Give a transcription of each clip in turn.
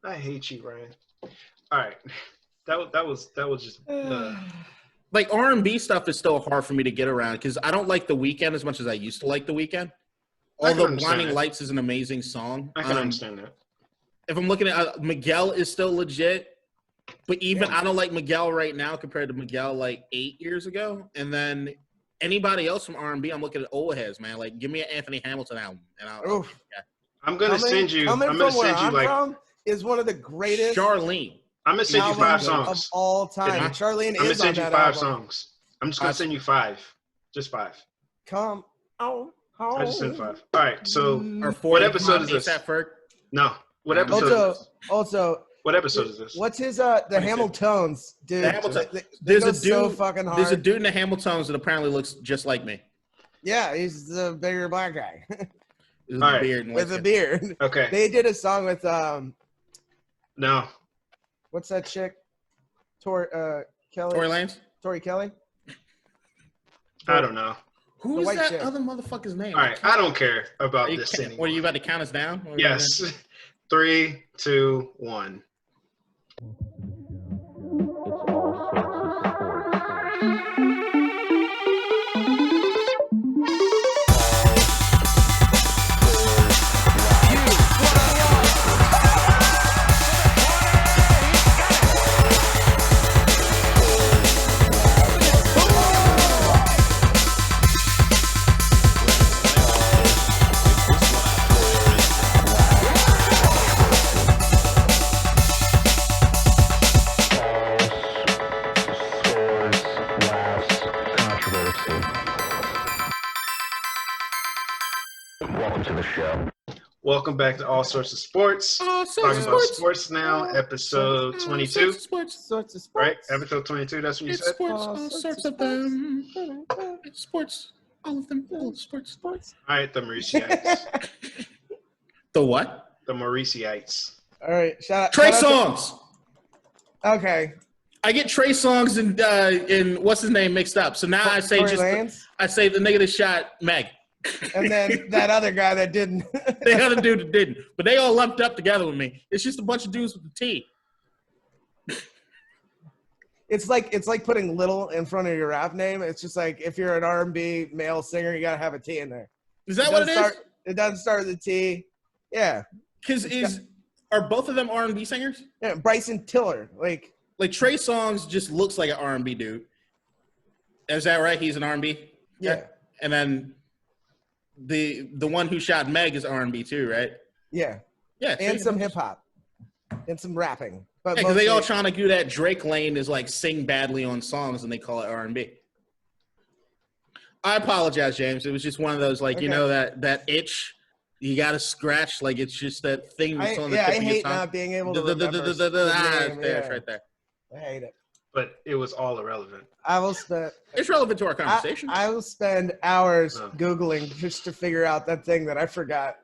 I hate you, Ryan. All right, that was just like R&B stuff is still hard for me to get around because I don't like The Weeknd as much as I used to like The Weeknd. Although Blinding Lights is an amazing song. I can understand that. If I'm looking at Miguel is still legit, but even I don't like Miguel right now compared to Miguel like 8 years ago. And then anybody else from R&B, I'm looking at old heads, man. Like, give me an Anthony Hamilton album, and I'm gonna send you. I'm gonna send you from is one of the greatest. Charlene. I'm gonna send you 5 songs of all time. Charlene is on that album. I'm gonna send you 5 songs. I'm just gonna send you 5, just 5. Come on. I just sent 5. All right. So what episode is this? No. What episode is this? Also, what episode is this? What's his the Hamiltones, dude? There's a dude so fucking hard. There's a dude in the Hamiltones that apparently looks just like me. Yeah, he's the bigger black guy. With a beard. Okay. They did a song with No. What's that chick? Kelly. Tory Lanez? Tori Kelly? I don't know. Who is that other motherfucker's name? All right, I don't care about this anymore. What, are you about to count us down? Yes. 3, 2, 1. Welcome back to All Sorts of Sports. Talking about sports now, episode 22. Sports. Right? Episode 22, that's what you said? Sports, all sorts of them. Sports, all of them, all sports. All right, the Mauriciites. The what? The Mauriciites. All right, shout out. Trey Songz. Okay. I get Trey Songz and what's his name mixed up. So now I say I say the nigga that shot Meg. And then that other guy that didn't. The other dude that didn't. But they all lumped up together with me. It's just a bunch of dudes with the T. It's like putting little in front of your rap name. It's just like if you're an R&B male singer, you gotta have a T in there. Is that what it is? It doesn't start with a T. Yeah. Because are both of them R&B singers? Yeah, Bryson Tiller. Like Trey Songz just looks like an R&B dude. Is that right? He's an R&B? Yeah. And then the one who shot Meg is R&B too, right? Yeah. Yeah. And some hip hop. And some rapping. But because they all trying to do that Drake lane is like sing badly on songs and they call it R&B. I apologize, James. It was just one of those you know that itch you got to scratch, like it's just that thing that's on the tip of your tongue. I hate not being able to remember. It's right there. I hate it. But it was all irrelevant. It's relevant to our conversation. I will spend hours Googling just to figure out that thing that I forgot.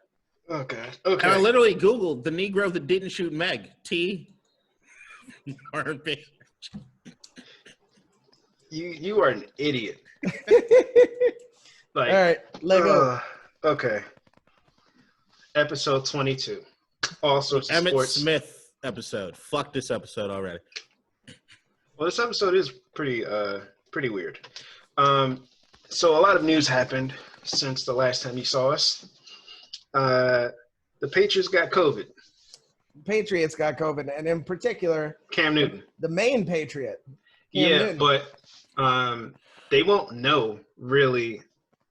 Okay. And I literally Googled the Negro that didn't shoot Meg. T. R&B. You are an idiot. All right, let go. Okay. Episode 22. All sorts of Emmett sports. Smith episode. Fuck this episode already. Well, this episode is pretty weird. So a lot of news happened since the last time you saw us. The Patriots got COVID. Patriots got COVID, and in particular, Cam Newton, the main Patriot. Cam Newton. But they won't know really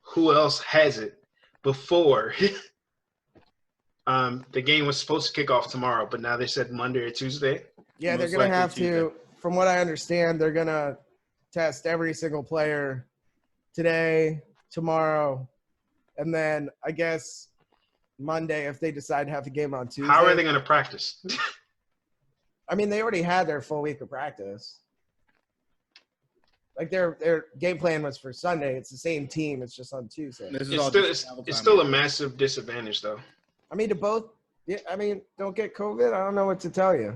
who else has it before the game was supposed to kick off tomorrow, but now they said Monday or Tuesday. Yeah, they're going to have to. From what I understand, they're going to test every single player today, tomorrow, and then I guess Monday if they decide to have the game on Tuesday. How are they going to practice? I mean, they already had their full week of practice. Like their game plan was for Sunday. It's the same team. It's just on Tuesday. It's still a massive disadvantage, though. I mean, don't get COVID. I don't know what to tell you.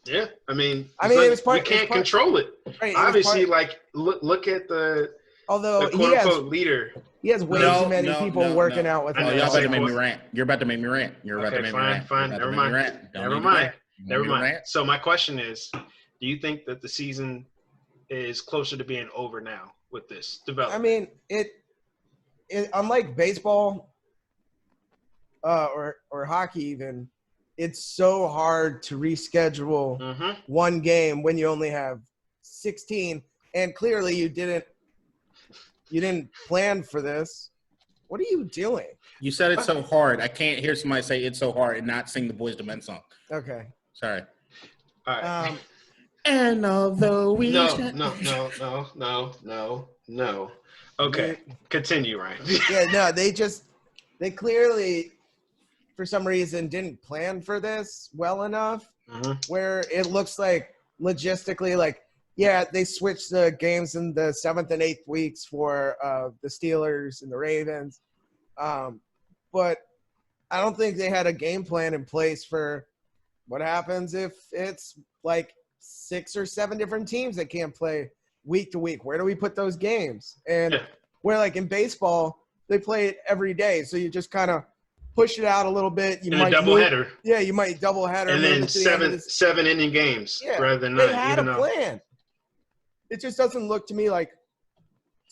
Yeah, it was part. We can't control it. Right, obviously, look at the quote-unquote leader. He has way too many people working out with him. Y'all about to make me rant. You're about to make me rant. You're about to make me rant. Fine. Never mind. Never mind. So my question is, do you think that the season is closer to being over now with this development? I mean, it unlike baseball or hockey even, it's so hard to reschedule one game when you only have 16, and clearly you didn't plan for this. What are you doing? You said it's so hard. I can't hear somebody say it's so hard and not sing the Boys to Men song. Okay. Sorry. All right. And although we No. Okay. Continue, Ryan. Yeah, no, they clearly for some reason didn't plan for this well enough where it looks like logistically they switched the games in the 7th and 8th weeks for the Steelers and the Ravens. But I don't think they had a game plan in place for what happens if it's 6 or 7 different teams that can't play week to week. Where do we put those games? And where in baseball, they play it every day. So you just kind of push it out a little bit. You might double header. Yeah, you might double header. And then 7 inning games rather than 9. They had a plan. It just doesn't look to me like,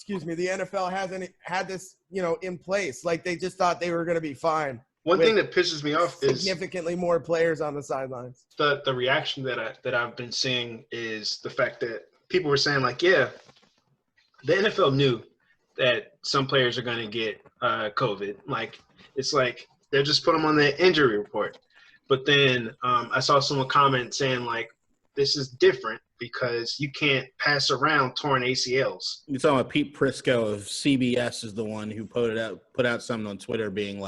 the NFL hasn't had this, in place. They just thought they were going to be fine. One thing that pisses me off is significantly more players on the sidelines. The reaction that I've been seeing is the fact that people were saying the NFL knew that some players are going to get COVID. It's they'll just put them on the injury report. But then I saw someone comment saying this is different because you can't pass around torn ACLs. You're talking about Pete Prisco of CBS is the one who put out something on Twitter being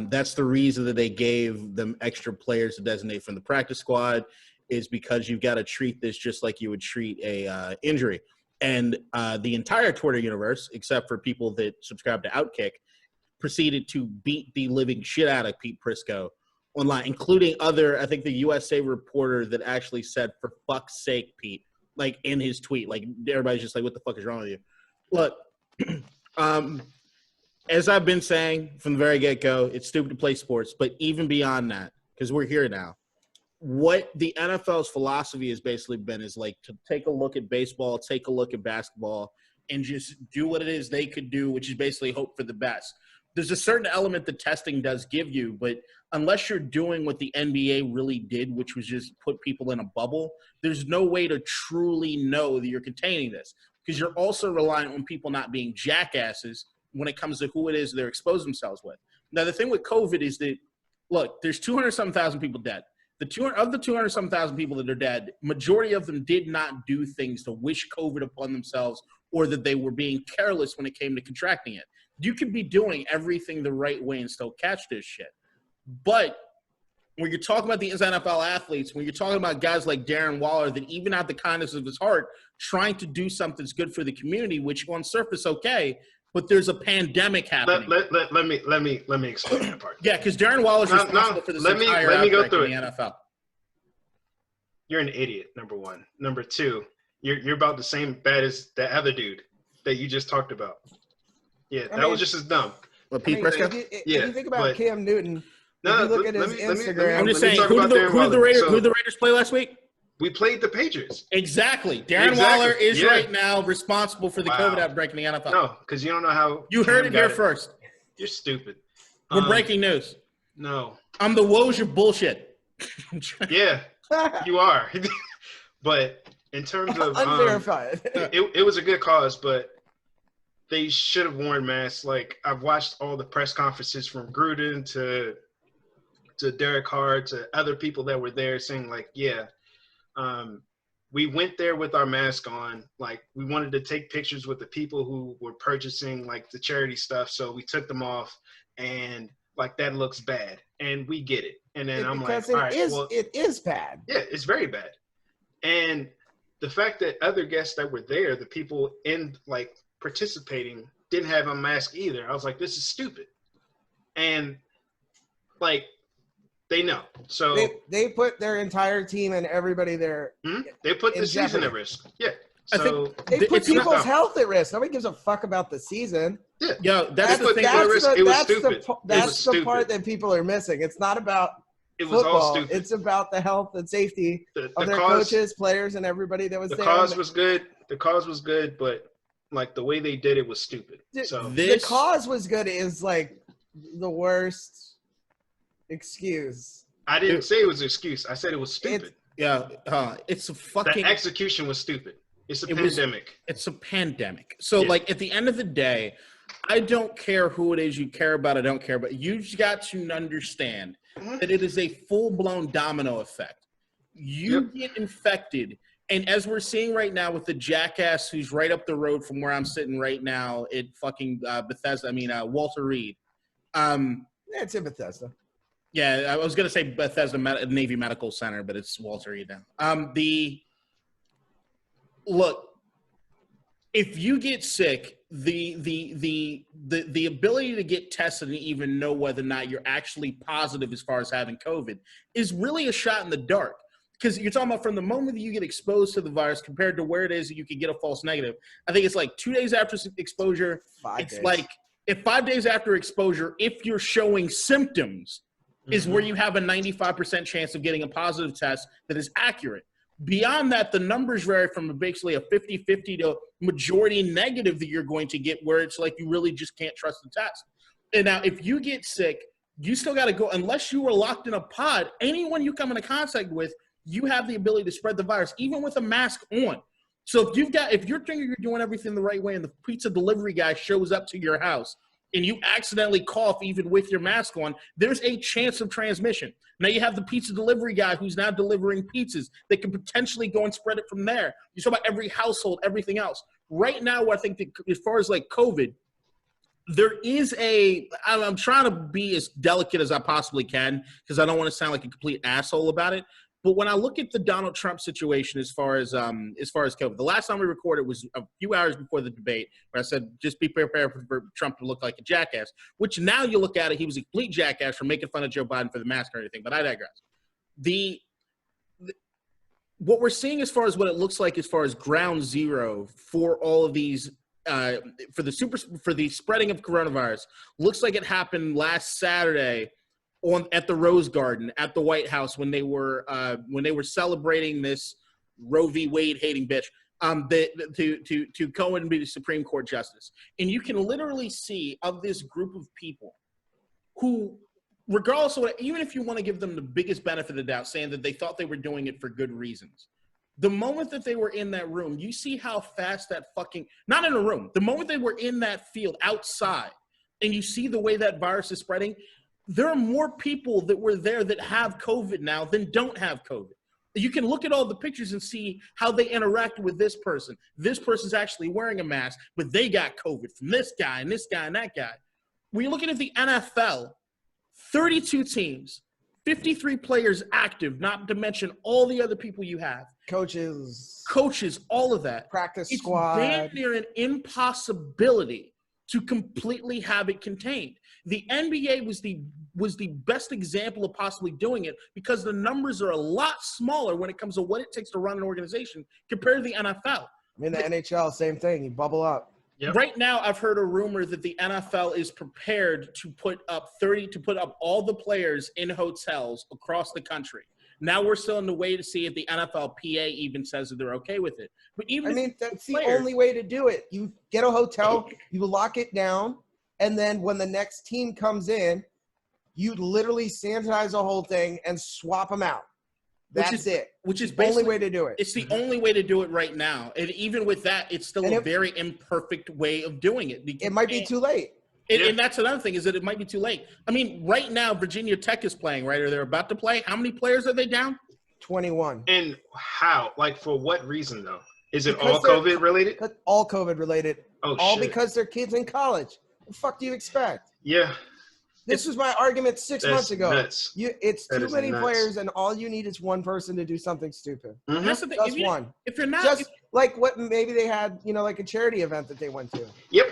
that's the reason that they gave them extra players to designate from the practice squad is because you've got to treat this just like you would treat a injury. And the entire Twitter universe, except for people that subscribe to Outkick, proceeded to beat the living shit out of Pete Prisco online, including I think the USA reporter that actually said, for fuck's sake, Pete, in his tweet. Everybody's just what the fuck is wrong with you? Look, as I've been saying from the very get-go, it's stupid to play sports. But even beyond that, because we're here now, what the NFL's philosophy has basically been is to take a look at baseball, take a look at basketball, and just do what it is they could do, which is basically hope for the best. There's a certain element that testing does give you, but unless you're doing what the NBA really did, which was just put people in a bubble, there's no way to truly know that you're containing this because you're also reliant on people not being jackasses when it comes to who it is they're exposing themselves with. Now, the thing with COVID is that, look, there's 200-some-thousand people dead. Of the 200-some-thousand people that are dead, majority of them did not do things to wish COVID upon themselves or that they were being careless when it came to contracting it. You could be doing everything the right way and still catch this shit. But when you're talking about these NFL athletes, when you're talking about guys like Darren Waller that even out the kindness of his heart trying to do something that's good for the community, which on surface okay, but there's a pandemic happening. Let me explain that part. Yeah, because Darren Waller's responsible for this entire outbreak in the NFL. You're an idiot, number one. Number two, you're about the same bad as that other dude that you just talked about. Yeah, that was just as dumb. What, Pete Prisco? If you think about Cam Newton, if you look at his Instagram. I'm just saying, who did the Raiders play last week? We played the Patriots. Exactly. Darren Waller is right now responsible for the COVID outbreak in the NFL. No, because you don't know how. You heard it here first. You're stupid. We're breaking news. No. I'm the Woes of bullshit. Yeah, you are. But in terms of unverified, it was a good cause, but they should have worn masks. I've watched all the press conferences from Gruden to Derek Carr to other people that were there saying we went there with our mask on. We wanted to take pictures with the people who were purchasing the charity stuff. So we took them off and that looks bad. And we get it. And then I'm all right, it is bad. Yeah, it's very bad. And the fact that other guests that were there, the people in participating, didn't have a mask either. I was like, this is stupid. And they know. So they put their entire team and everybody there. They put the season at risk. Yeah. So they put people's health at risk. Nobody gives a fuck about the season. Yeah. Yo, that's the thing. That's the part that people are missing. It's not about It was all football. stupid. It's about the health and safety of their cause, coaches, players, and everybody that was the there. The cause was good. The cause was good, but like the way they did it was stupid. So the cause was good is like the worst excuse. I didn't say it was an excuse. I said it was stupid. It's a fucking. The execution was stupid. It's a pandemic. It's a pandemic. So, like, at the end of the day, I don't care who it is you care about. I don't care about. You've got to understand that it is a full-blown domino effect. You get infected, and as we're seeing right now with the jackass who's right up the road from where I'm sitting right now at fucking Bethesda. I mean, Walter Reed. It's in Bethesda. Yeah, I was gonna say Bethesda Navy Medical Center, but it's Walter Reed now. Look, if you get sick, the ability to get tested and even know whether or not you're actually positive as far as having COVID is really a shot in the dark. Because you're talking about from the moment that you get exposed to the virus compared to where it is that you can get a false negative. I think it's like 2 days after exposure. 5 days. Like if 5 days after exposure, if you're showing symptoms, is where you have a 95% chance of getting a positive test that is accurate. Beyond that, the numbers vary from basically a 50-50 to majority negative that you're going to get, where it's like you really just can't trust the test. And now if you get sick, you still got to go, unless you were locked in a pod, anyone you come into contact with, you have the ability to spread the virus, even with a mask on. So if you're thinking you're doing everything the right way and the pizza delivery guy shows up to your house and you accidentally cough even with your mask on, there's a chance of transmission. Now you have the pizza delivery guy who's now delivering pizzas that can potentially go and spread it from there. You talk about every household, everything else. Right now, I think that as far as like COVID, I'm trying to be as delicate as I possibly can because I don't want to sound like a complete asshole about it. But when I look at the Donald Trump situation as far as COVID, the last time we recorded was a few hours before the debate where I said, just be prepared for Trump to look like a jackass, which now you look at it, he was a complete jackass for making fun of Joe Biden for the mask or anything, but I digress. What we're seeing as far as what it looks like as far as ground zero for all of these for the spreading of coronavirus looks like it happened last Saturday at the Rose Garden at the White House when they were celebrating this Roe v. Wade hating bitch to go and be the Supreme Court justice. And you can literally see of this group of people who, regardless of what, even if you want to give them the biggest benefit of the doubt, saying that they thought they were doing it for good reasons, the moment that they were in that room, you see how fast that not in a room, the moment they were in that field outside and you see the way that virus is spreading, there are more people that were there that have COVID now than don't have COVID. You can look at all the pictures and see how they interact with this person. This person's actually wearing a mask, but they got COVID from this guy and this guy and that guy. When you're looking at the NFL, 32 teams, 53 players active, not to mention all the other people you have. Coaches, all of that. Practice squad. It's damn near an impossibility to completely have it contained. The NBA was the best example of possibly doing it because the numbers are a lot smaller when it comes to what it takes to run an organization compared to the NFL. I mean, the NHL, same thing. You bubble up. Yep. Right now, I've heard a rumor that the NFL is prepared to put up all the players in hotels across the country. Now we're still in the way to see if the NFLPA even says that they're okay with it. But that's the only way to do it. You get a hotel, you lock it down, and then when the next team comes in, you literally sanitize the whole thing and swap them out. That's it. Which is the only way to do it. It's the only way to do it right now. And even with that, it's still a very imperfect way of doing it. It might be too late. And that's another thing, is that it might be too late. I mean, right now, Virginia Tech is playing, right? Or they're about to play. How many players are they down? 21. And how? Like, for what reason, though? Is it all COVID related? All COVID related. All shit. Because they're kids in college. What the fuck do you expect? Yeah. This was my argument 6 months ago. Nuts. It's too many players, and all you need is one person to do something stupid. Mm-hmm. That's the thing. Just one. If you're not, like what maybe they had, like a charity event that they went to. Yep.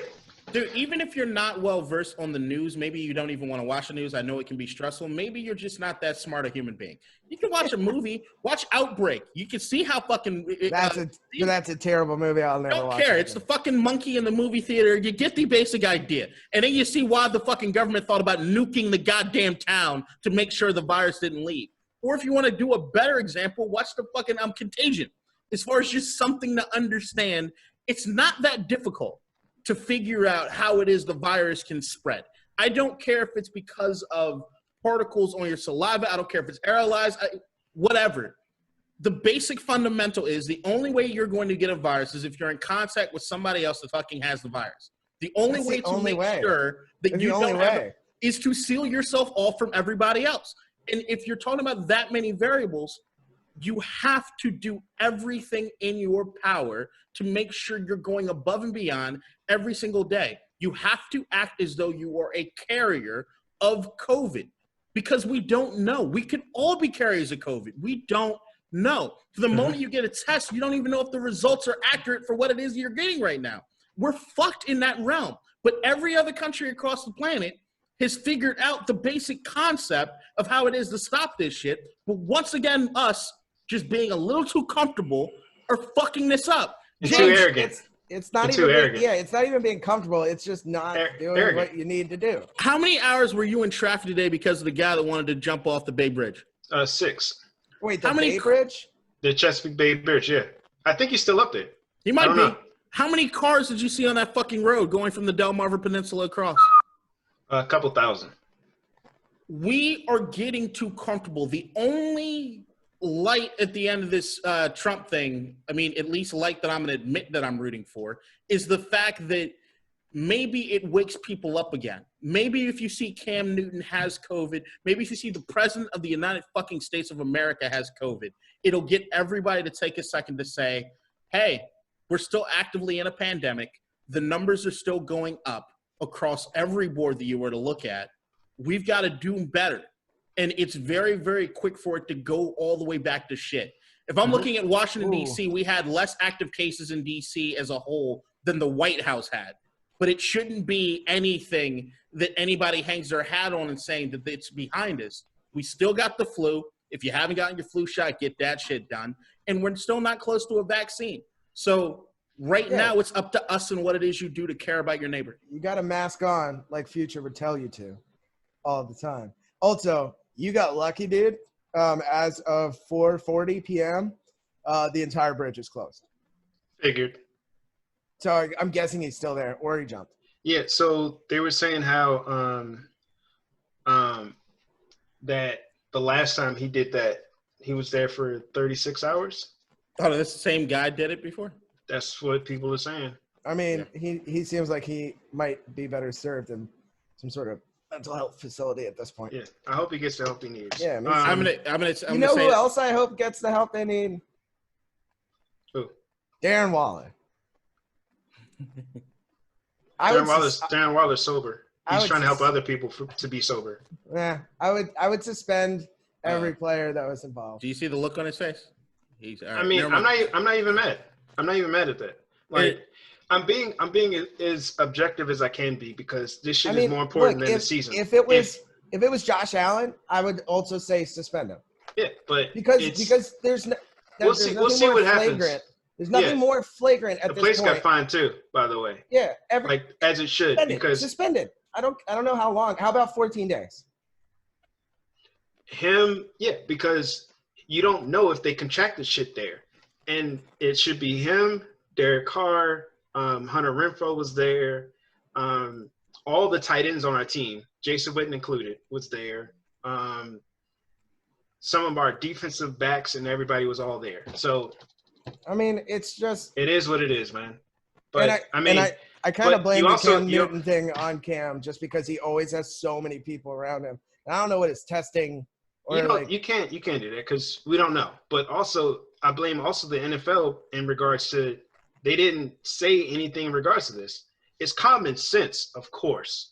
Dude, even if you're not well versed on the news, maybe you don't even want to watch the news. I know it can be stressful. Maybe you're just not that smart a human being. You can watch a movie, watch Outbreak. You can see how fucking that's a terrible movie. I'll never watch. Don't care. It's the fucking monkey in the movie theater. You get the basic idea, and then you see why the fucking government thought about nuking the goddamn town to make sure the virus didn't leave. Or if you want to do a better example, watch the fucking Contagion. As far as just something to understand, it's not that difficult to figure out how it is the virus can spread. I don't care if it's because of particles on your saliva. I don't care if it's aerolized, whatever. The basic fundamental is the only way you're going to get a virus is if you're in contact with somebody else that fucking has the virus. The only way to make sure that you don't have it is to seal yourself off from everybody else. And if you're talking about that many variables, you have to do everything in your power to make sure you're going above and beyond every single day. You have to act as though you are a carrier of COVID because we don't know. We could all be carriers of COVID. We don't know. The moment you get a test, you don't even know if the results are accurate for what it is you're getting right now. We're fucked in that realm. But every other country across the planet has figured out the basic concept of how it is to stop this shit. But once again, us just being a little too comfortable are fucking this up. It's too arrogant. It's not even it's not even being comfortable. It's just not doing what you need to do. How many hours were you in traffic today because of the guy that wanted to jump off the Bay Bridge? 6. Wait, the Bay Bridge? The Chesapeake Bay Bridge, yeah. I think he's still up there. He might be. Know. How many cars did you see on that fucking road going from the Delmarva Peninsula across? A couple thousand. We are getting too comfortable. The only light at the end of this Trump thing, I mean, at least light that I'm going to admit that I'm rooting for, is the fact that maybe it wakes people up again. Maybe if you see Cam Newton has COVID, maybe if you see the president of the United fucking States of America has COVID, it'll get everybody to take a second to say, hey, we're still actively in a pandemic. The numbers are still going up across every board that you were to look at. We've got to do better. And it's very, very quick for it to go all the way back to shit. If I'm looking at Washington, D.C., we had less active cases in D.C. as a whole than the White House had. But it shouldn't be anything that anybody hangs their hat on and saying that it's behind us. We still got the flu. If you haven't gotten your flu shot, get that shit done. And we're still not close to a vaccine. So right now it's up to us and what it is you do to care about your neighbor. You got a mask on like Future would tell you to all the time. Also, you got lucky, dude. As of 4:40 p.m., the entire bridge is closed. Figured. So I'm guessing he's still there, or he jumped. Yeah. So they were saying how that the last time he did that, he was there for 36 hours. Oh, this same guy did it before? That's what people are saying. I mean, he seems like he might be better served in some sort of mental health facility at this point. Yeah, I hope he gets the help he needs. Yeah, I'm gonna you know who else I hope gets the help they need? Who? Darren Waller. Darren Waller's sober. He's trying to help other people to be sober. Yeah, I would suspend every player that was involved. Do you see the look on his face? I'm not even mad. I'm not even mad at that. Like, I'm being as objective as I can be because this shit is more important than the season. If it was Josh Allen, I would also say suspend him. Yeah, but because there's we'll see what happens. There's nothing more flagrant at this point. The place got fined too, by the way. Yeah, as it should because suspended. I don't know how long. How about 14 days? Because you don't know if they contracted shit there, and it should be him, Derek Carr. Hunter Renfrow was there. All the tight ends on our team, Jason Witten included, was there. Some of our defensive backs and everybody was all there. So, I mean, it's just – it is what it is, man. But, I kind of blame the Cam Newton thing on Cam just because he always has so many people around him. And I don't know what his testing or you can't do that because we don't know. But also, I blame also the NFL in regards to – they didn't say anything in regards to this. It's common sense, of course.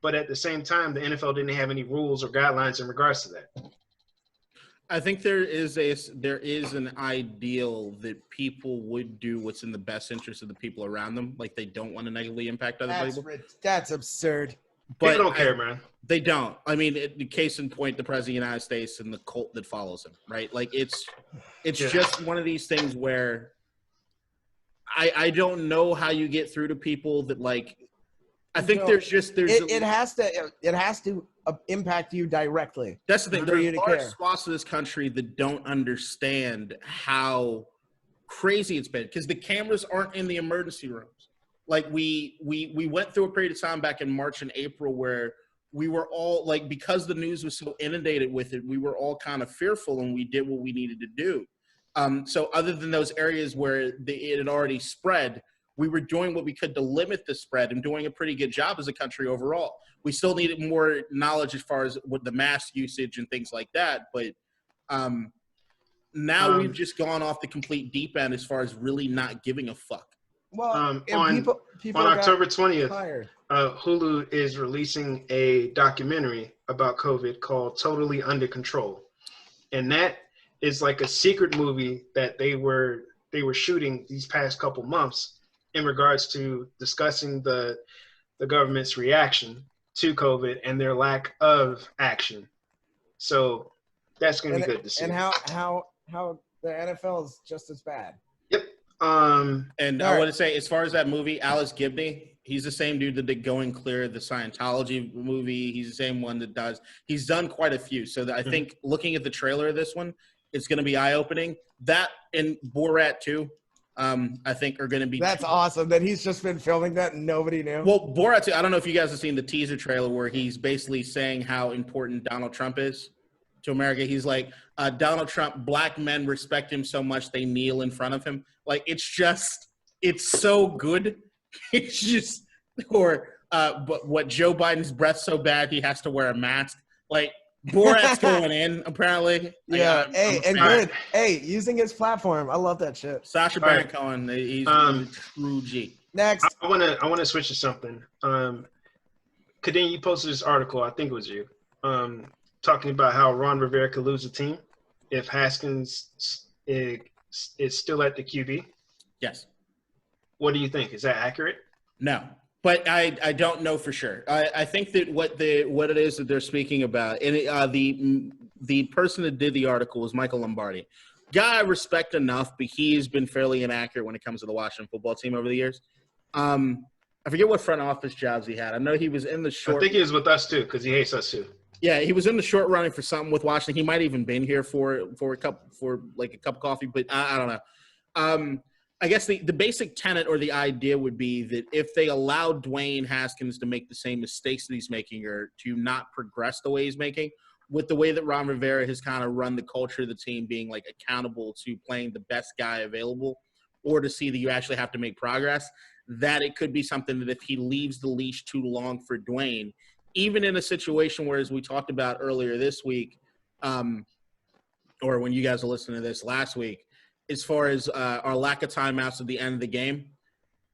But at the same time, the NFL didn't have any rules or guidelines in regards to that. I think there is an ideal that people would do what's in the best interest of the people around them. Like they don't want to negatively impact other people. That's absurd. But people don't care, man. They don't. I mean, the case in point, the president of the United States and the cult that follows him, right? Like it's just one of these things where I don't know how you get through to people that like. I think it has to impact you directly. That's the thing. There are large swaths of this country that don't understand how crazy it's been because the cameras aren't in the emergency rooms. Like we went through a period of time back in March and April where we were all like, because the news was so inundated with it, we were all kind of fearful and we did what we needed to do. So other than those areas where it had already spread, we were doing what we could to limit the spread and doing a pretty good job as a country overall. We still needed more knowledge as far as with the mask usage and things like that. But now we've just gone off the complete deep end as far as really not giving a fuck. Well, on people October 20th, Hulu is releasing a documentary about COVID called Totally Under Control. And that is like a secret movie that they were shooting these past couple months in regards to discussing the government's reaction to COVID and their lack of action. So that's going to be good to see. And how the NFL is just as bad. Yep. And I want to say, as far as that movie, Alice Gibney, he's the same dude that did Going Clear, the Scientology movie. He's the same one that does. He's done quite a few. So I think looking at the trailer of this one, it's going to be eye-opening. That and Borat too. I think are going to be. That's awesome that he's just been filming that and nobody knew. Well, Borat too. I don't know if you guys have seen the teaser trailer where he's basically saying how important Donald Trump is to America. He's like, Donald Trump, black men respect him so much they kneel in front of him. Like it's so good. It's just, but what Joe Biden's breath so bad he has to wear a mask. Like Borat's going in apparently. Yeah. Good. Hey, using his platform, I love that shit. Sacha Baron Cohen, he's a true G. Next, I want to switch to something. Kadeen, you posted this article. I think it was you. Talking about how Ron Rivera could lose a team if Haskins is still at the QB. Yes. What do you think? Is that accurate? No, but I don't know for sure. I think that what it is that they're speaking about, and the person that did the article was Michael Lombardi. Guy I respect enough, but he's been fairly inaccurate when it comes to the Washington football team over the years. I forget what front office jobs he had. I know he was in the short. I think he was with us too because he hates us too. Yeah, he was in the short running for something with Washington. He might even been here for a cup of coffee, but I don't know. I guess the basic tenet or the idea would be that if they allow Dwayne Haskins to make the same mistakes that he's making or to not progress the way he's making, with the way that Ron Rivera has kind of run the culture of the team being like accountable to playing the best guy available or to see that you actually have to make progress, that it could be something that if he leaves the leash too long for Dwayne, even in a situation where, as we talked about earlier this week, or when you guys are listening to this last week, as far as our lack of timeouts at the end of the game,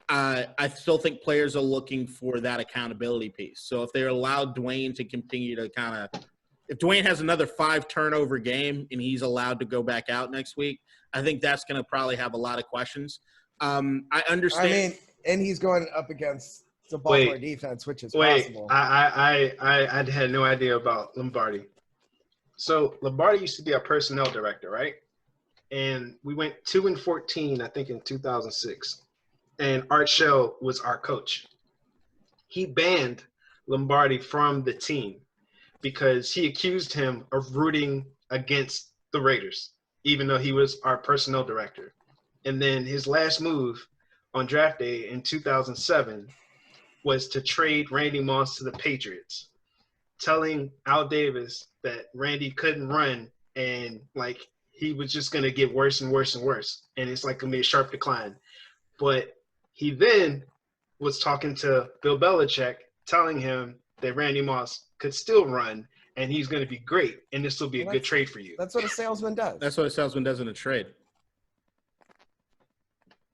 I still think players are looking for that accountability piece. So if they're allowed Dwayne to continue to kind of – if Dwayne has another 5-turnover game and he's allowed to go back out next week, I think that's going to probably have a lot of questions. I understand. I mean, and he's going up against the Baltimore defense, which is possible. I had no idea about Lombardi. So Lombardi used to be our personnel director, right? And we went 2-14, I think, in 2006. And Art Shell was our coach. He banned Lombardi from the team because he accused him of rooting against the Raiders, even though he was our personnel director. And then his last move on draft day in 2007 was to trade Randy Moss to the Patriots, telling Al Davis that Randy couldn't run and like he was just going to get worse and worse and worse. And it's like going to be a sharp decline. But he then was talking to Bill Belichick, telling him that Randy Moss could still run and he's going to be great. And this will be a good trade for you. That's what a salesman does. That's what a salesman does in a trade.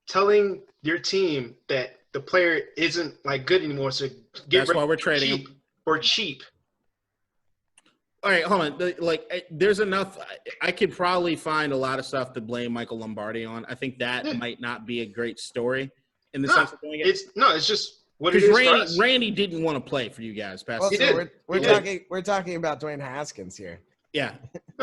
Telling your team that the player isn't like good anymore, so that's why we're trading him. Or cheap. All right, hold on. Like, there's enough. I could probably find a lot of stuff to blame Michael Lombardi on. I think that might not be a great story in the sense of doing it. It's just what it is for us. Randy didn't want to play for you guys. Well, so we're talking about Dwayne Haskins here. Yeah.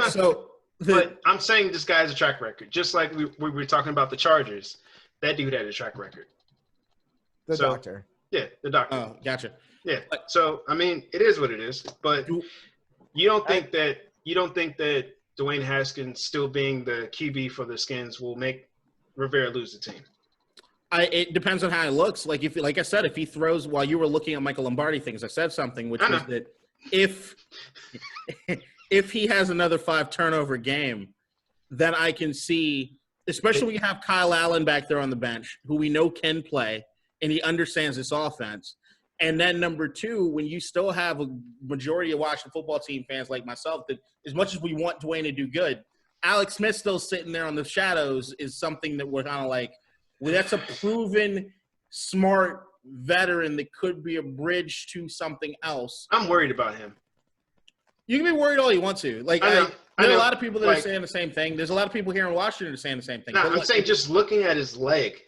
So, but I'm saying this guy has a track record, just like we were talking about the Chargers. That dude had a track record. The doctor. Yeah, the doctor. Oh, gotcha. Yeah. So I mean, it is what it is. But you don't think that Dwayne Haskins still being the QB for the Skins will make Rivera lose the team? It depends on how it looks. Like I said, if he throws while you were looking at Michael Lombardi things, I said something which was that if he has another 5 turnover game, then I can see, especially when you have Kyle Allen back there on the bench, who we know can play and he understands this offense. And then number 2, when you still have a majority of Washington football team fans like myself, that as much as we want Dwayne to do good, Alex Smith still sitting there on the shadows is something that we're kind of like, well, that's a proven, smart veteran that could be a bridge to something else. I'm worried about him. You can be worried all you want to. Like, I know. There are a lot of people that are saying the same thing. There's a lot of people here in Washington that are saying the same thing. No, I'm saying just looking at his leg,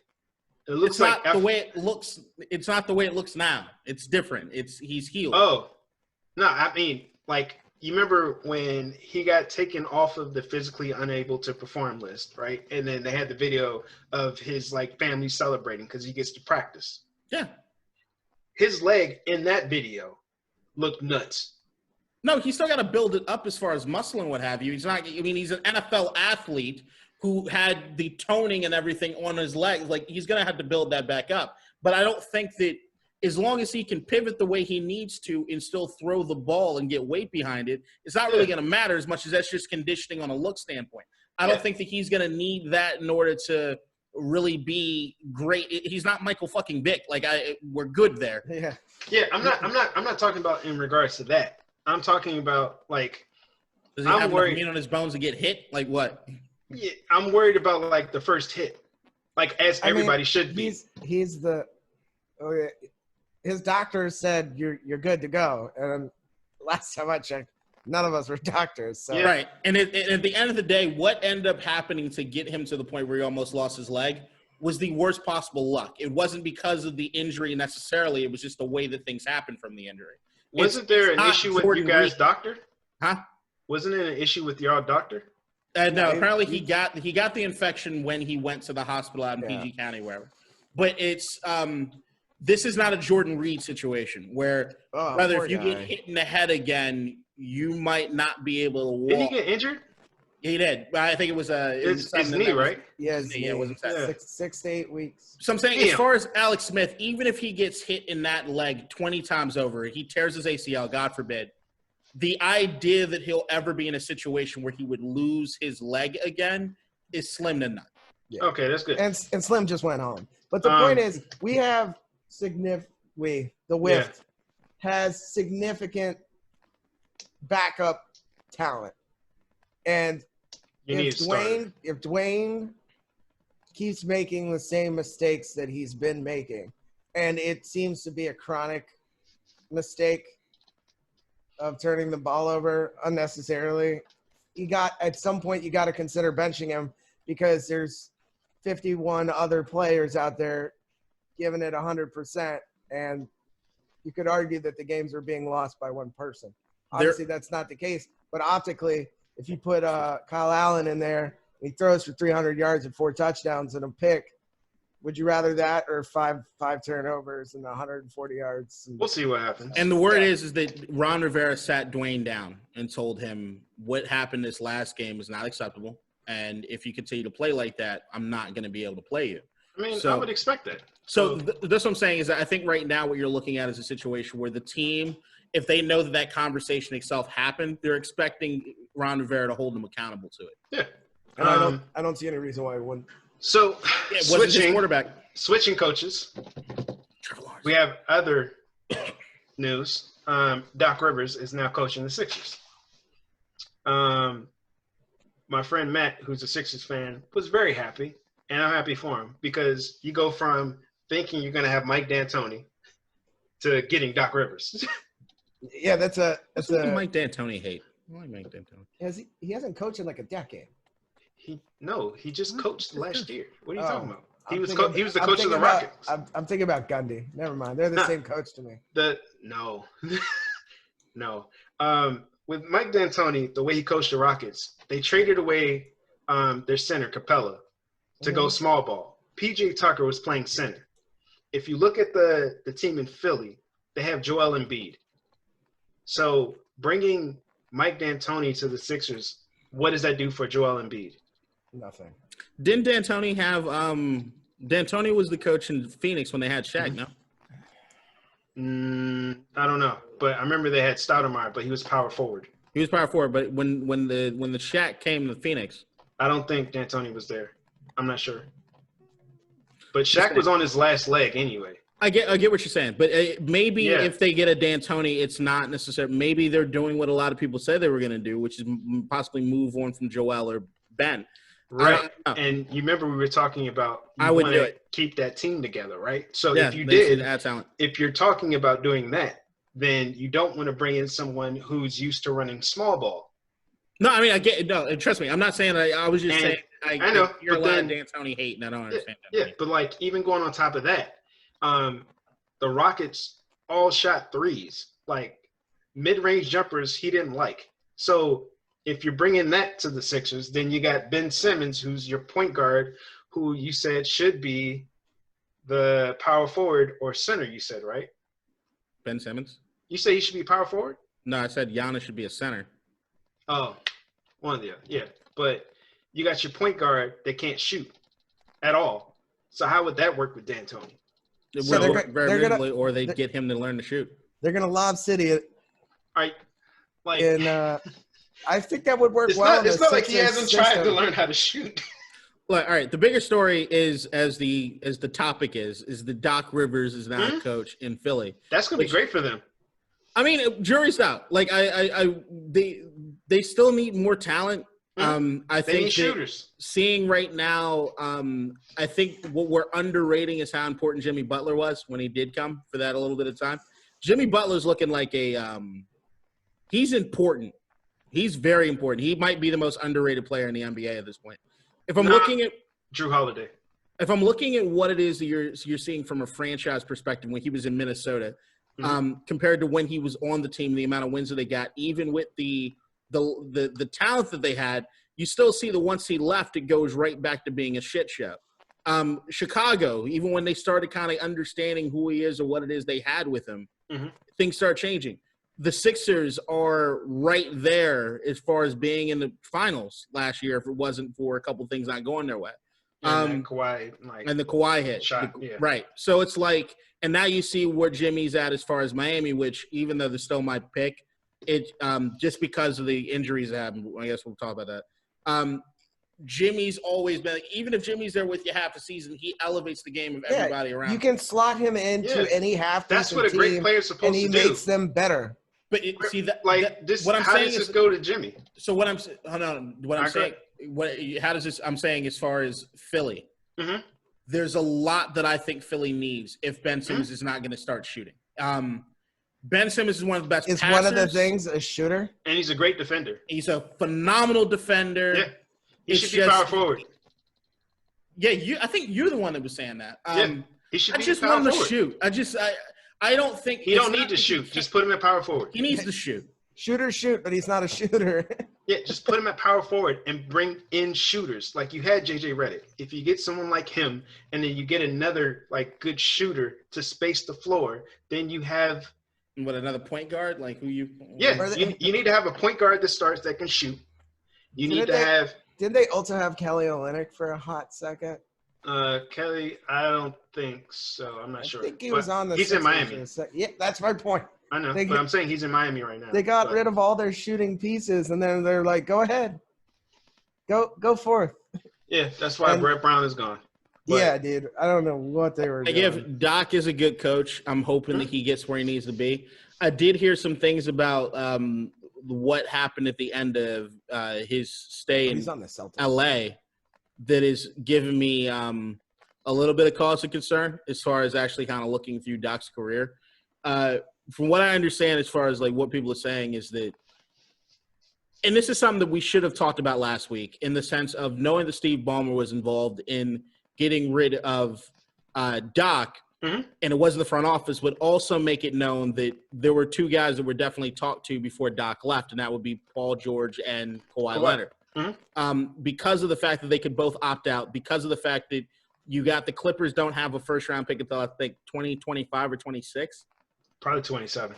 it looks like the way it looks. It's not the way it looks now. It's different. He's healed. Oh, no, I mean, like, you remember when he got taken off of the physically unable to perform list, right? And then they had the video of his, like, family celebrating because he gets to practice. Yeah. His leg in that video looked nuts. No, he's still got to build it up as far as muscle and what have you. He's not. I mean, he's an NFL athlete who had the toning and everything on his legs. Like, he's going to have to build that back up. But I don't think that as long as he can pivot the way he needs to and still throw the ball and get weight behind it, it's not really going to matter as much as that's just conditioning on a look standpoint. I don't think that he's going to need that in order to really be great. He's not Michael fucking Vick. Like, we're good there. Yeah. Yeah, I'm not talking about in regards to that. I'm talking about, like, does he have enough meat on his bones to get hit? Like what? Yeah, I'm worried about, like, the first hit, like, as everybody should be. His doctor said you're good to go, and last time I checked, none of us were doctors. So. Yeah. Right, and at the end of the day, what ended up happening to get him to the point where he almost lost his leg was the worst possible luck. It wasn't because of the injury necessarily. It was just the way that things happened from the injury. Wasn't there an issue with you guys' doctor? Huh? Wasn't it an issue with your doctor? No, apparently he got the infection when he went to the hospital out in PG County, wherever. But it's this is not a Jordan Reed situation where whether if you get hit in the head again, you might not be able to walk. Did he get injured? He did. I think it was his knee, right? Yeah, it was 6 to 8 weeks. So I'm saying, as far as Alex Smith, even if he gets hit in that leg 20 times over, he tears his ACL, God forbid, the idea that he'll ever be in a situation where he would lose his leg again is slim to none. Yeah. Okay, that's good. And Slim just went home. But the point is, we have the WIFT has significant backup talent. And if Dwayne keeps making the same mistakes that he's been making, and it seems to be a chronic mistake of turning the ball over unnecessarily, at some point you got to consider benching him because there's 51 other players out there giving it 100%, and you could argue that the games are being lost by one person. Obviously, that's not the case, but optically, if you put Kyle Allen in there, he throws for 300 yards and 4 touchdowns and a pick, would you rather that or five turnovers and 140 yards? We'll see what happens. And the word is that Ron Rivera sat Dwayne down and told him what happened this last game is not acceptable. And if you continue to play like that, I'm not going to be able to play you. I mean, I would expect that. So that's what I'm saying is that I think right now what you're looking at is a situation where the team, if they know that conversation itself happened, they're expecting Ron Rivera to hold them accountable to it. Yeah. And I don't see any reason why it wouldn't. So switching coaches, we have other news. Doc Rivers is now coaching the Sixers. My friend Matt, who's a Sixers fan, was very happy, and I'm happy for him because you go from thinking you're going to have Mike D'Antoni to getting Doc Rivers. Yeah, that's Mike D'Antoni hate. I like Mike D'Antoni. He hasn't coached in like a decade. He just coached last year. What are you talking about? He was the I'm coach of the thinking Rockets. I'm thinking about Gundy. Never mind. They're the same coach to me. No. No. With Mike D'Antoni, the way he coached the Rockets, they traded away their center, Capella, to go small ball. PJ Tucker was playing center. If you look at the team in Philly, they have Joel Embiid. So bringing Mike D'Antoni to the Sixers, what does that do for Joel Embiid? Nothing. Didn't D'Antoni have D'Antoni was the coach in Phoenix when they had Shaq, no? I don't know, but I remember they had Stoudemire, but he was power forward. He was power forward, but when the Shaq came to Phoenix, I don't think D'Antoni was there. I'm not sure. But Shaq was on his last leg anyway. I get what you're saying, but maybe if they get a D'Antoni, it's not necessary. Maybe they're doing what a lot of people said they were going to do, which is possibly move on from Joel or Ben. Right, and you remember we were talking about I would do it. Keep that team together, right? So yeah, if you did, add talent. If you're talking about doing that, then you don't want to bring in someone who's used to running small ball. No, I mean I get no. Trust me, I'm not saying that. I was just saying I know you're but allowed then, D'Antoni hate, and I don't understand that. Yeah, but like even going on top of that, the Rockets all shot threes, like mid-range jumpers. He didn't like so. If you're bringing that to the Sixers, then you got Ben Simmons, who's your point guard, who you said should be the power forward or center, you said, right? Ben Simmons? You say he should be power forward? No, I said Giannis should be a center. Oh, one of the other. Yeah, but you got your point guard that can't shoot at all. So how would that work with D'Antoni? So very minimally, or they'd get him to learn to shoot. They're going to lob City it. Right. Like, and I think that would work it's well. It's not like he hasn't tried to learn how to shoot. All right. The bigger story is as the topic is the Doc Rivers is now a coach in Philly. That's gonna be great for them. I mean, jury's out. Like they still need more talent. I think need shooters. Seeing right now, I think what we're underrating is how important Jimmy Butler was when he did come for that a little bit of time. Jimmy Butler's looking like he's important. He's very important. He might be the most underrated player in the NBA at this point. If I'm looking at Drew Holiday, if I'm looking at what it is that you're seeing from a franchise perspective when he was in Minnesota, compared to when he was on the team, the amount of wins that they got, even with the talent that they had, you still see that once he left, it goes right back to being a shit show. Chicago, even when they started kind of understanding who he is or what it is they had with him, things start changing. The Sixers are right there as far as being in the finals last year if it wasn't for a couple things not going their way. And Kawhi, and the Kawhi hit. Right. So it's like – and now you see where Jimmy's at as far as Miami, which even though they're still my pick, it just because of the injuries that happened, I guess we'll talk about that. Jimmy's always been – even if Jimmy's there with you half a season, he elevates the game of everybody around. You can slot him into any half-decent That's what a great player is supposed to do. And he makes them better. But how does this go to Jimmy? So what I'm saying, how does this? I'm saying as far as Philly, there's a lot that I think Philly needs if Ben Simmons is not going to start shooting. Ben Simmons is one of the best. Is passers. One of the things a shooter, and he's a great defender. He's a phenomenal defender. Yeah, he should be power forward. Yeah, I think you're the one that was saying that. He should be just power want him to forward. shoot. I don't think he don't need to shoot. Just put him at power forward. He needs to shoot. Shooter shoot, but he's not a shooter. Yeah, just put him at power forward and bring in shooters. Like you had JJ Redick. If you get someone like him and then you get another like good shooter to space the floor, then you have another point guard? Like who you you need to have a point guard that starts that can shoot. Didn't they also have Kelly Olynyk for a hot second? Kelly, I don't think so. I'm not sure. I think he was on the He's in Miami. Yeah, that's my point. I know, but I'm saying he's in Miami right now. They got rid of all their shooting pieces, and then they're like, go ahead. Go forth. Yeah, that's why Brett Brown is gone. But, yeah, dude. I don't know what they were doing. If Doc is a good coach, I'm hoping that he gets where he needs to be. I did hear some things about what happened at the end of his stay in LA that is giving me a little bit of cause of concern as far as actually kind of looking through Doc's career. From what I understand, as far as like what people are saying, is that and this is something that we should have talked about last week in the sense of knowing that Steve Ballmer was involved in getting rid of Doc, and it wasn't the front office, would also make it known that there were two guys that were definitely talked to before Doc left, and that would be Paul George and Kawhi Leonard. Because of the fact that they could both opt out, because of the fact that you got the Clippers don't have a first-round pick until, I think, 2025 or 26. Probably 27.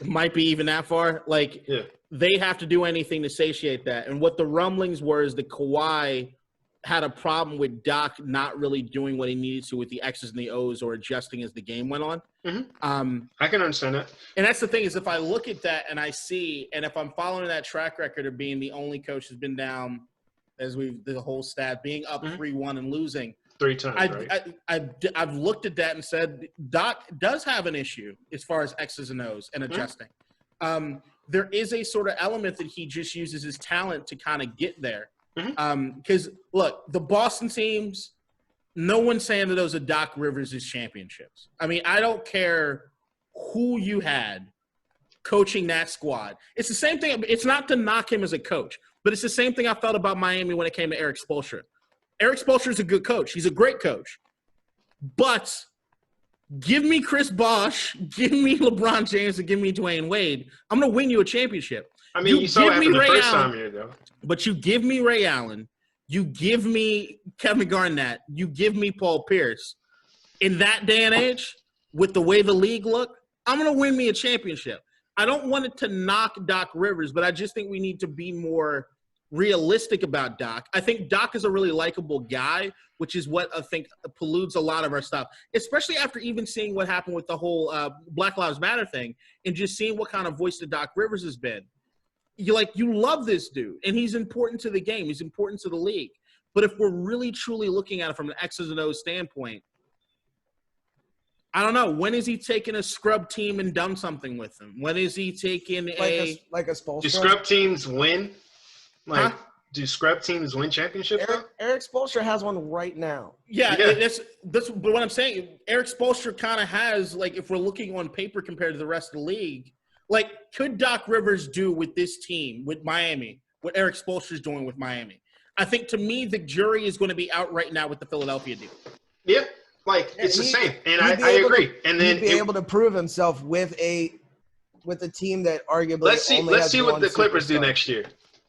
It might be even that far. Like, they have to do anything to satiate that. And what the rumblings were is that Kawhi had a problem with Doc not really doing what he needed to with the X's and the O's or adjusting as the game went on. I can understand that. And that's the thing is if I look at that and I see, and if I'm following that track record of being the only coach who's been down, as the whole stat, being up 3-1 and losing. 3 times, right? I've looked at that and said Doc does have an issue as far as X's and O's and adjusting. There is a sort of element that he just uses his talent to kind of get there. Because, look, the Boston teams, no one's saying that those are Doc Rivers' championships. I mean, I don't care who you had coaching that squad. It's the same thing. It's not to knock him as a coach, but it's the same thing I felt about Miami when it came to Eric Spoelstra. Eric Spoelstra is a good coach. He's a great coach. But give me Chris Bosh, give me LeBron James, and give me Dwayne Wade. I'm going to win you a championship. I mean, you saw it happen the first time here, though. But you give me Ray Allen, you give me Kevin Garnett, you give me Paul Pierce. In that day and age, with the way the league looked, I'm going to win me a championship. I don't want it to knock Doc Rivers, but I just think we need to be more realistic about Doc. I think Doc is a really likable guy, which is what I think pollutes a lot of our stuff, especially after even seeing what happened with the whole Black Lives Matter thing and just seeing what kind of voice that Doc Rivers has been. You love this dude, and he's important to the game. He's important to the league. But if we're really, truly looking at it from an X's and O's standpoint, I don't know. When is he taking a scrub team and done something with them? When is he taking like a Spoelstra? Do scrub teams win? Do scrub teams win championships? Eric Spoelstra has one right now. Yeah. That's but what I'm saying. Eric Spoelstra kind of has, like, if we're looking on paper compared to the rest of the league, like, could Doc Rivers do with this team, with Miami, what Eric Spoelstra is doing with Miami? I think, to me, the jury is going to be out right now with the Philadelphia deal. Yeah, it's the same, and I agree. And then he'd be able to prove himself with a team that arguably. Let's see what the Clippers do next year.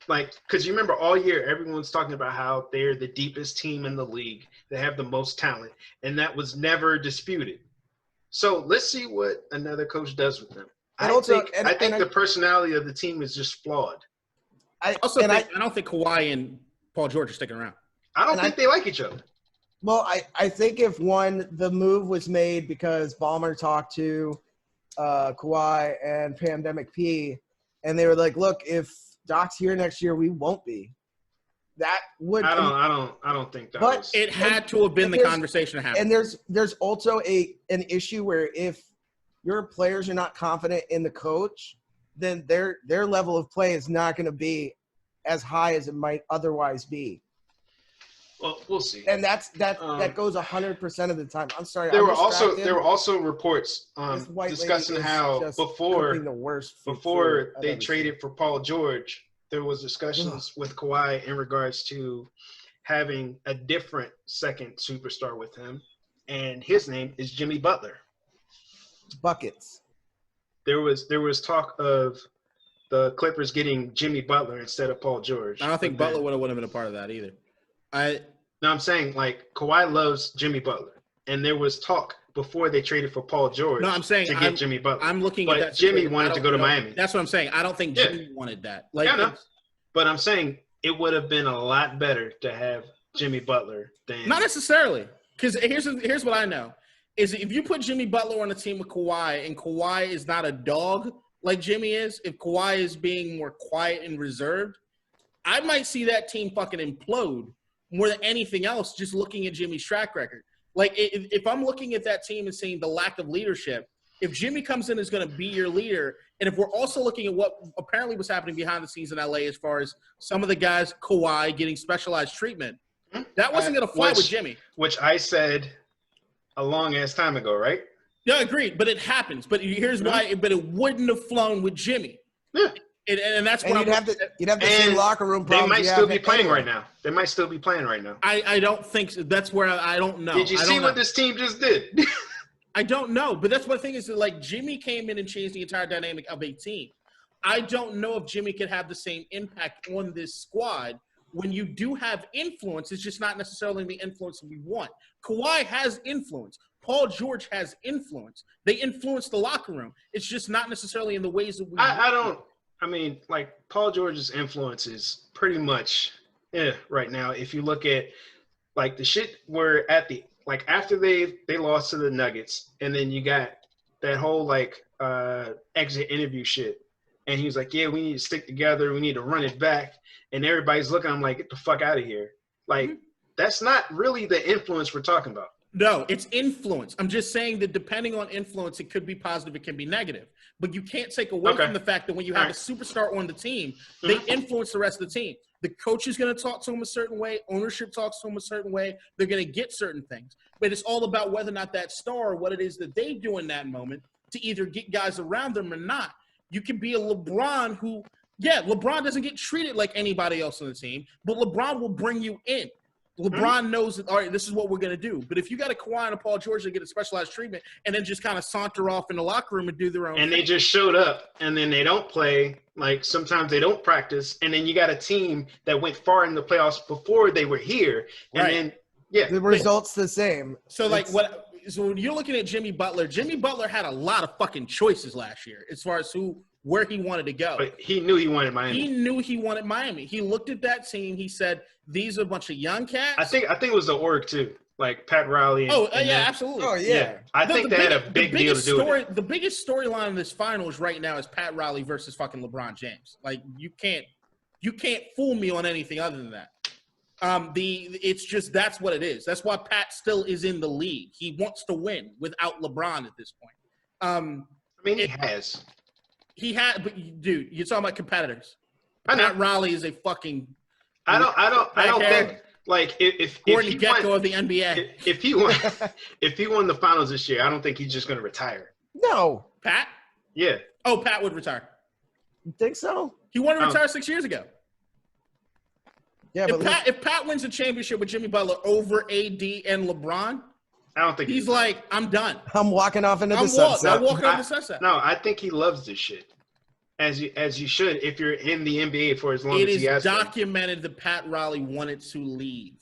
Like, because you remember all year everyone's talking about how they're the deepest team in the league, they have the most talent, and that was never disputed. So let's see what another coach does with them. I think the personality of the team is just flawed. I don't think Kawhi and Paul George are sticking around. I don't think they like each other. Well, I think if the move was made because Ballmer talked to Kawhi and Pandemic P, and they were like, "Look, if Doc's here next year, we won't be." That would. I don't think that. But was. It had to have been the conversation to happen. And there's also an issue where if your players are not confident in the coach, then their level of play is not going to be as high as it might otherwise be. Well, we'll see. And that goes 100% of the time. I'm sorry. There were also reports discussing how before they traded for Paul George, there was discussions with Kawhi in regards to having a different second superstar with him, and his name is Jimmy Butler. Buckets. There was talk of the Clippers getting Jimmy Butler instead of Paul George. I don't think Butler would have been a part of that either. No, I'm saying, like, Kawhi loves Jimmy Butler, and there was talk before they traded for Paul George. No, I'm saying to get Jimmy Butler. I'm looking but at that. Jimmy wanted to go to Miami. That's what I'm saying. I don't think Jimmy wanted that. Like, yeah, no. But I'm saying it would have been a lot better to have Jimmy Butler than not necessarily. Because here's what I know. Is if you put Jimmy Butler on a team with Kawhi, and Kawhi is not a dog like Jimmy is, if Kawhi is being more quiet and reserved, I might see that team fucking implode more than anything else just looking at Jimmy's track record. Like, if I'm looking at that team and seeing the lack of leadership, if Jimmy comes in as going to be your leader, and if we're also looking at what apparently was happening behind the scenes in L.A. as far as some of the guys, Kawhi, getting specialized treatment, that wasn't going to fly with Jimmy. Which I said a long-ass time ago, right? Yeah, agreed. But it happens. But here's why. But it wouldn't have flown with Jimmy. Yeah. And that's what you'd have the same locker room problems. They might still be playing right now. They might still be playing right now. I don't think so. That's where I don't know. Did you see what this team just did? I don't know, but that's my thing is that, like, Jimmy came in and changed the entire dynamic of a team. I don't know if Jimmy could have the same impact on this squad. When you do have influence, it's just not necessarily the influence that we want. Kawhi has influence. Paul George has influence. They influence the locker room. It's just not necessarily in the ways that we I mean, like, Paul George's influence is pretty much right now. If you look at, like, the shit where at the – like, after they lost to the Nuggets, and then you got that whole, like, exit interview shit. And he was like, yeah, we need to stick together. We need to run it back. And everybody's looking. I'm like, get the fuck out of here. Like, that's not really the influence we're talking about. No, it's influence. I'm just saying that depending on influence, it could be positive, it can be negative. But you can't take away from the fact that when you have a superstar on the team, they influence the rest of the team. The coach is going to talk to him a certain way. Ownership talks to him a certain way. They're going to get certain things. But it's all about whether or not that star, what it is that they do in that moment to either get guys around them or not. You can be a LeBron who, LeBron doesn't get treated like anybody else on the team, but LeBron will bring you in. LeBron knows that, all right, this is what we're going to do. But if you got a Kawhi and a Paul George that get a specialized treatment and then just kind of saunter off in the locker room and do their own thing. They just showed up, and then they don't play. Like, sometimes they don't practice. And then you got a team that went far in the playoffs before they were here. And then, the result's the same. So, so when you're looking at Jimmy Butler had a lot of fucking choices last year as far as where he wanted to go. But he knew he wanted Miami. He knew he wanted Miami. He looked at that team. He said, these are a bunch of young cats. I think it was the org too, like Pat Riley. Absolutely. Oh, yeah. I think they had a big deal to do with it. The biggest storyline in this finals right now is Pat Riley versus fucking LeBron James. Like, you can't fool me on anything other than that. It's just that's what it is. That's why Pat still is in the league. He wants to win without LeBron at this point. He had, but dude, you're talking about competitors. Pat Riley is a fucking. I don't think, like, if Gordon he Gekko won, of the NBA. If he won the finals this year, I don't think he's just going to retire. No, Pat. Yeah. Oh, Pat would retire. You think so? He wanted to retire 6 years ago. Yeah, if Pat wins a championship with Jimmy Butler over AD and LeBron, I don't think he's like, I'm done. I'm walking off into the sunset. I'm walking off the sunset. No, I think he loves this shit. As you should if you're in the NBA for as long as he has. It is documented that Pat Riley wanted to leave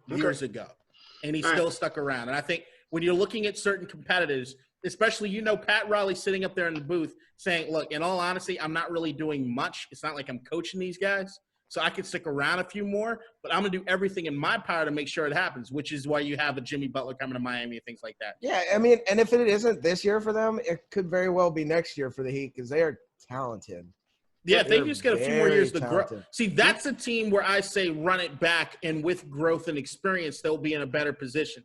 years ago, and he still stuck around. And I think when you're looking at certain competitors, especially, Pat Riley sitting up there in the booth saying, look, in all honesty, I'm not really doing much. It's not like I'm coaching these guys. So I could stick around a few more, but I'm going to do everything in my power to make sure it happens, which is why you have a Jimmy Butler coming to Miami and things like that. Yeah, I mean, and if it isn't this year for them, it could very well be next year for the Heat because they are talented. Yeah, if they just get a few more years to grow. See, that's a team where I say run it back, and with growth and experience, they'll be in a better position.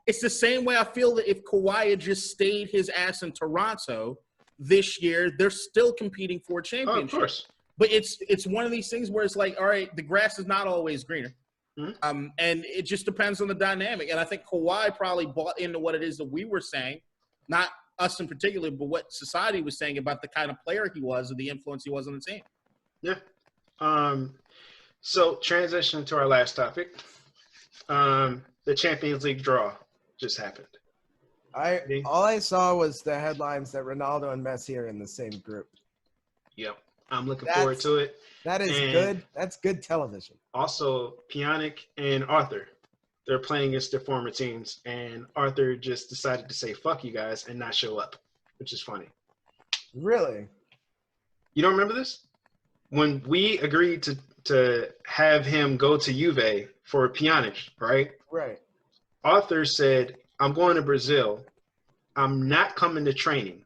It's the same way I feel that if Kawhi had just stayed his ass in Toronto this year, they're still competing for a championship. Oh, of course. But it's one of these things where it's like, all right, the grass is not always greener. Mm-hmm. And it just depends on the dynamic. And I think Kawhi probably bought into what it is that we were saying, not us in particular, but what society was saying about the kind of player he was and the influence he was on the team. Yeah. So transition to our last topic. The Champions League draw just happened. All I saw was the headlines that Ronaldo and Messi are in the same group. Yep. I'm looking forward to it. That is good. That's good television. Also, Pjanic and Arthur, they're playing against their former teams, and Arthur just decided to say, fuck you guys, and not show up, which is funny. Really? You don't remember this? When we agreed to have him go to Juve for Pjanic, right? Right. Arthur said, I'm going to Brazil. I'm not coming to training.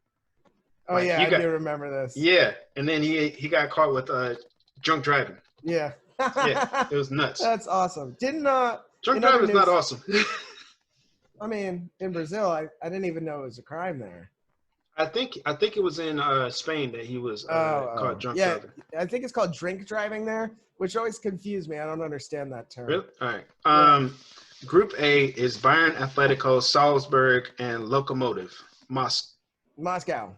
Oh, like, I do remember this. Yeah, and then he got caught with drunk driving. Yeah. Yeah, it was nuts. That's awesome. Drunk driving is not awesome. I mean, in Brazil, I didn't even know it was a crime there. I think it was in Spain that he was caught drunk driving. I think it's called drink driving there, which always confused me. I don't understand that term. Really? All right. Group A is Bayern, Atletico, Salzburg, and Lokomotiv Moscow.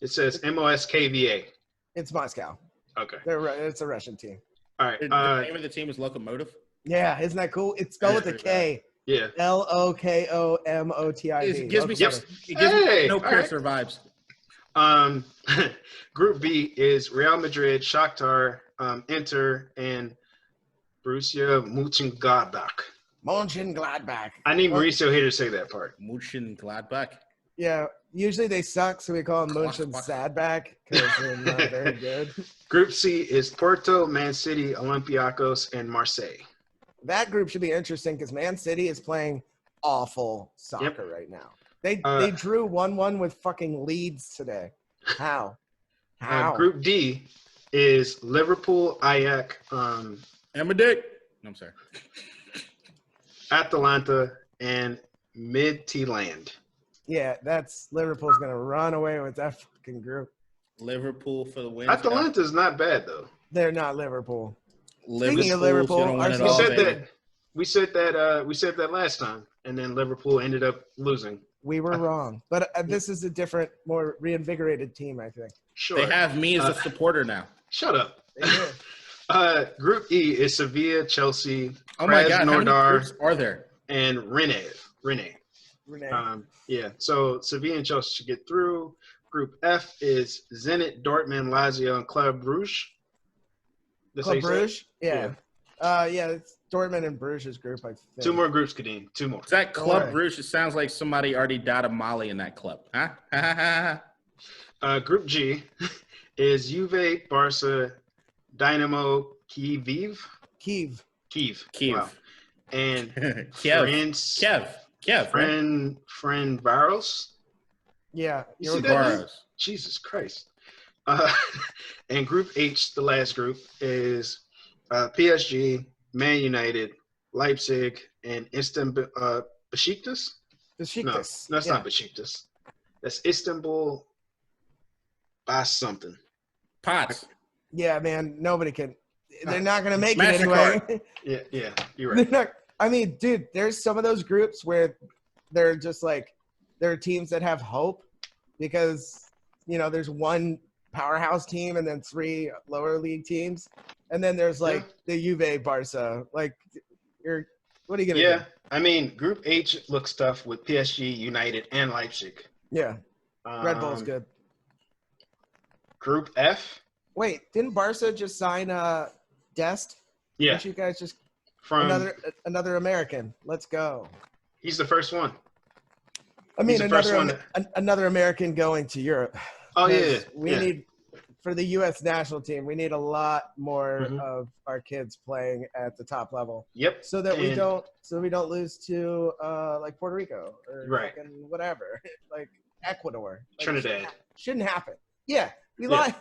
It says MOSKVA. It's Moscow. Okay. It's a Russian team. All right. The name of the team is Locomotive. Yeah, isn't that cool? It's spelled with a K. Yeah. LOKOMOTIV. It gives me no Piercer vibes. Group B is Real Madrid, Shakhtar, Inter, and Borussia Mönchengladbach. Mönchengladbach. I need Mauricio here to say that part. Mönchengladbach. Yeah, usually they suck, so we call them Mönchengladbach because they're not very good. Group C is Porto, Man City, Olympiacos, and Marseille. That group should be interesting because Man City is playing awful soccer right now. They drew 1-1 with fucking Leeds today. How? Group D is Liverpool, Ajax, Emma Dick. I'm sorry. Atalanta, and Midtjylland. Yeah, that's Liverpool's gonna run away with that fucking group. Liverpool for the win. Atalanta's not bad though. They're not Liverpool. Speaking of Liverpool, we said that last time, and then Liverpool ended up losing. We were wrong, but this is a different, more reinvigorated team, I think. Sure. They have me as a supporter now. Shut up. Group E is Sevilla, Chelsea, oh my God, how many groups are there? And Rennes. So Sevilla and Chelsea should get through. Group F is Zenit, Dortmund, Lazio, and Club Brugge. Club Brugge? Yeah. It's Dortmund and Bruges group, I think. Two more groups, Kadeem. Two more. Is that Club Brugge? It sounds like somebody already died of Molly in that club. Huh? Group G is Juve, Barca, Dynamo, Kyiv. Wow. And Kiev. Friend Varos. Yeah. You see that? Jesus Christ. And Group H, the last group, is PSG, Man United, Leipzig, and Istanbul. Besiktas? No, that's not Besiktas. That's Istanbul. Something. Pots. Yeah, man. Nobody can. They're not going to make it anyway. Yeah, you're right. I mean, dude, there's some of those groups where they're just like, there are teams that have hope because, there's one powerhouse team and then 3 lower league teams. And then there's like the Juve, Barca. Like, what are you going to do? I mean, Group H looks tough with PSG, United, and Leipzig. Yeah. Red Bull's good. Group F. Wait, didn't Barca just sign Dest? Yeah. Didn't you guys just from another American? Let's go. He's the first one. I mean, another American going to Europe. Oh yeah. We need for the U.S. national team. We need a lot more of our kids playing at the top level. Yep. So that we don't lose to like Puerto Rico or whatever, like Ecuador, Trinidad. Shouldn't happen. Yeah. We lost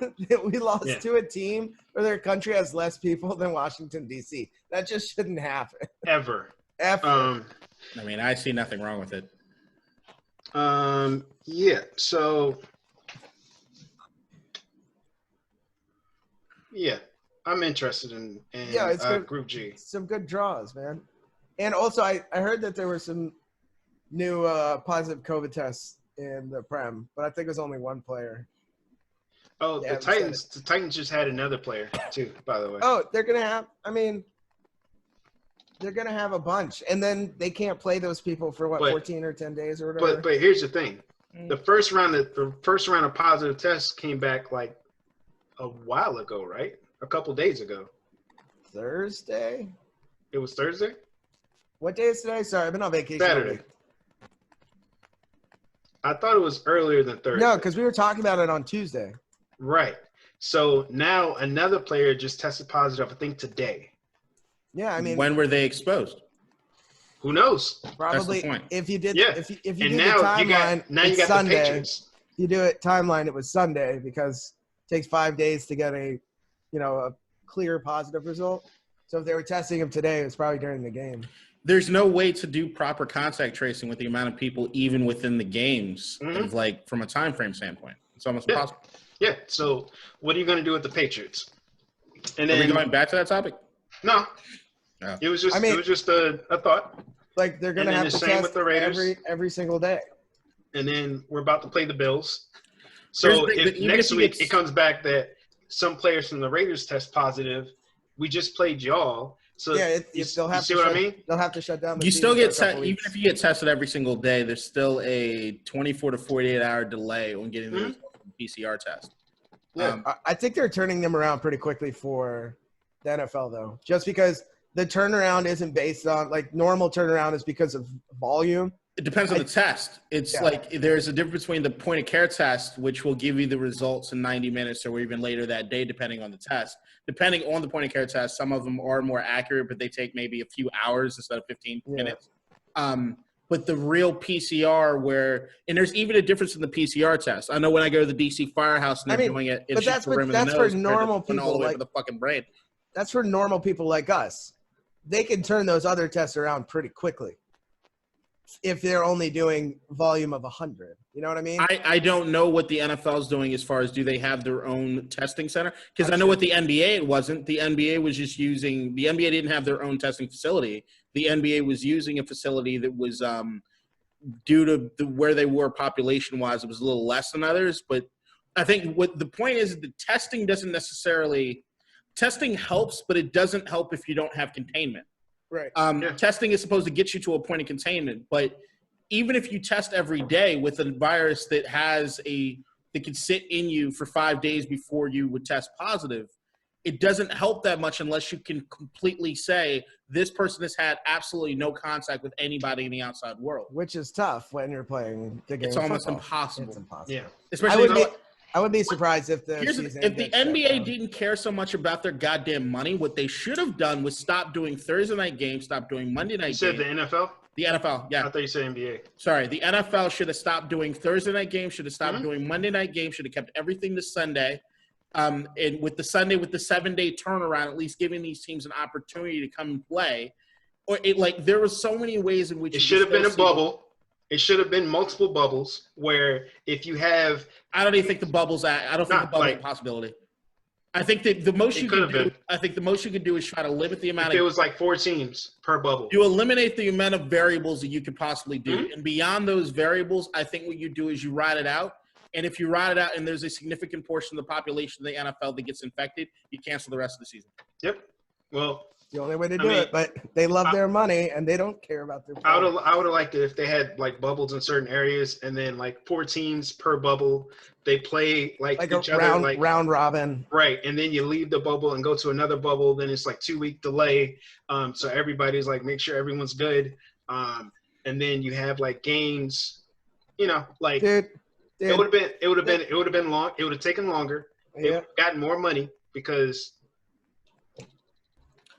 to a team where their country has less people than Washington, D.C. That just shouldn't happen. Ever. I mean, I see nothing wrong with it. Yeah. So, yeah, I'm interested in it's good. Group G. Some good draws, man. And also, I heard that there were some new positive COVID tests in the Prem, but I think it was only one player. Oh, the Titans just had another player too, by the way. Oh, they're going to have a bunch, and then they can't play those people for 14 or 10 days or whatever. But here's the thing. The first round of positive tests came back like a while ago, right? A couple days ago. Thursday? It was Thursday? What day is today? Sorry, I've been on vacation. Saturday. I thought it was earlier than Thursday. No, because we were talking about it on Tuesday. Right. So now another player just tested positive, I think today. Yeah, I mean, when were they exposed? Who knows? Probably. That's the point. If you did, if you and do now the timeline, you got Sunday. the Patriots. If you do it timeline, it was Sunday because it takes 5 days to get a clear positive result. So if they were testing him today, it was probably during the game. There's no way to do proper contact tracing with the amount of people even within the games, of like from a time frame standpoint. It's almost impossible. Yeah. So what are you going to do with the Patriots? And then are we going back to that topic? No. Oh. It was just a thought. Like they're going to have to test every single day. And then we're about to play the Bills. So Here's the thing, if next week it comes back that some players from the Raiders test positive, we just played y'all. So Yeah, you they'll have see to what shut, I mean? They'll have to shut down the you still season get for a couple even weeks. if you get tested every single day, there's still a 24 to 48 hour delay on getting the Mhm. result from the PCR test. Yeah. I think they're turning them around pretty quickly for the NFL, though, just because the turnaround isn't based on like normal turnaround is because of volume. It depends on the test. It's like there's a difference between the point of care test, which will give you the results in 90 minutes or even later that day, depending on the test. Depending on the point of care test, some of them are more accurate, but they take maybe a few hours instead of 15 minutes. But the real PCR and there's even a difference in the PCR test. I know when I go to the DC Firehouse and they're doing it, but that's for normal people, all the way like to the fucking brain. That's for normal people like us. They can turn those other tests around pretty quickly if they're only doing volume of 100. You know what I mean? I don't know what the NFL is doing as far as do they have their own testing center? Because I know what the NBA it wasn't. The NBA was just using – the NBA didn't have their own testing facility. The NBA was using a facility that was due to where they were population-wise, it was a little less than others. But I think what the point is the testing doesn't necessarily – testing helps, but it doesn't help if you don't have containment. Right. Testing is supposed to get you to a point of containment, but even if you test every day with a virus that can sit in you for 5 days before you would test positive, it doesn't help that much unless you can completely say this person has had absolutely no contact with anybody in the outside world. Which is tough when you're playing the game. It's almost impossible. It's impossible. Yeah. Especially I would be surprised if the NBA didn't care so much about their goddamn money. What they should have done was stop doing Thursday night games, stop doing Monday night games. You said the NFL? The NFL, yeah. I thought you said NBA. Sorry, the NFL should have stopped doing Thursday night games, should have stopped doing Monday night games, should have kept everything to Sunday. And with the 7-day turnaround, at least giving these teams an opportunity to come and play. Or there were so many ways in which it should have been a bubble. It should have been multiple bubbles where if you have – I don't even think the bubble's – I don't think the bubble's a possibility. I think that the most you could do is try to limit the amount if it was like 4 teams per bubble. You eliminate the amount of variables that you could possibly do. And beyond those variables, I think what you do is you ride it out. And if you ride it out and there's a significant portion of the population of the NFL that gets infected, you cancel the rest of the season. Yep. Well – the only way to do it, but they love their money and they don't care about their I would have liked it if they had like bubbles in certain areas and then like 4 teams per bubble. They play like each other, like round robin. Right. And then you leave the bubble and go to another bubble. Then it's like 2-week delay. So everybody's like, make sure everyone's good. And then you have like games, like Dude, it would have been long. It would have taken longer. It would have gotten more money because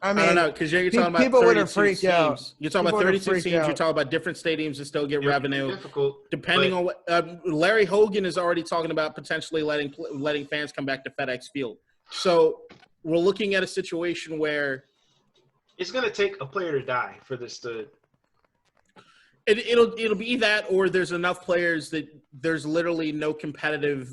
I mean, I don't know, because you're talking about people would have 32 freaked teams. out. You're talking about 32 teams. You're talking about different stadiums that still get revenue. Difficult, depending on what Larry Hogan is already talking about potentially letting fans come back to FedEx Field. So we're looking at a situation where it's going to take a player to die for this to. It'll be that, or there's enough players that there's literally no competitive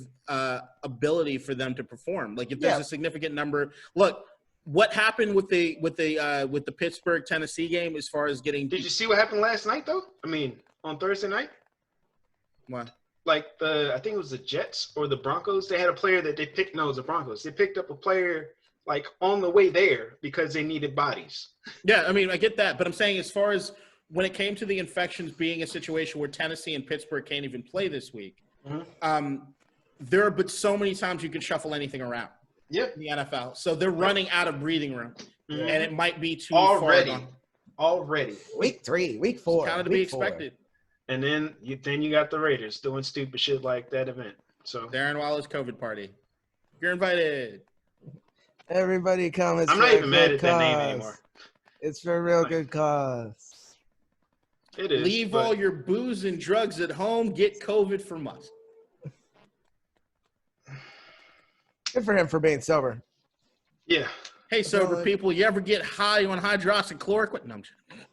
ability for them to perform. Like if there's a significant number, look. What happened with the Pittsburgh Tennessee game as far as getting? Did you see what happened last night though? I mean, on Thursday night. What? Like I think it was the Jets or the Broncos. They had a player that they picked. No, it was the Broncos. They picked up a player like on the way there because they needed bodies. Yeah, I mean, I get that, but I'm saying as far as when it came to the infections being a situation where Tennessee and Pittsburgh can't even play this week, there are but so many times you can shuffle anything around. Yep. In the NFL. So they're running out of breathing room. And it might be too already. far gone. Already. Week 3, week 4. It's kind of to be expected. And then you got the Raiders doing stupid shit like that event. So Darren Waller's COVID party. You're invited. Everybody come. I'm not even mad at that name anymore. It's for a real good cause. It is. Leave all your booze and drugs at home. Get COVID from us. Good for him for being sober. Yeah. Hey, sober people, you ever get high on hydroxychloroquine? No, I'm joking.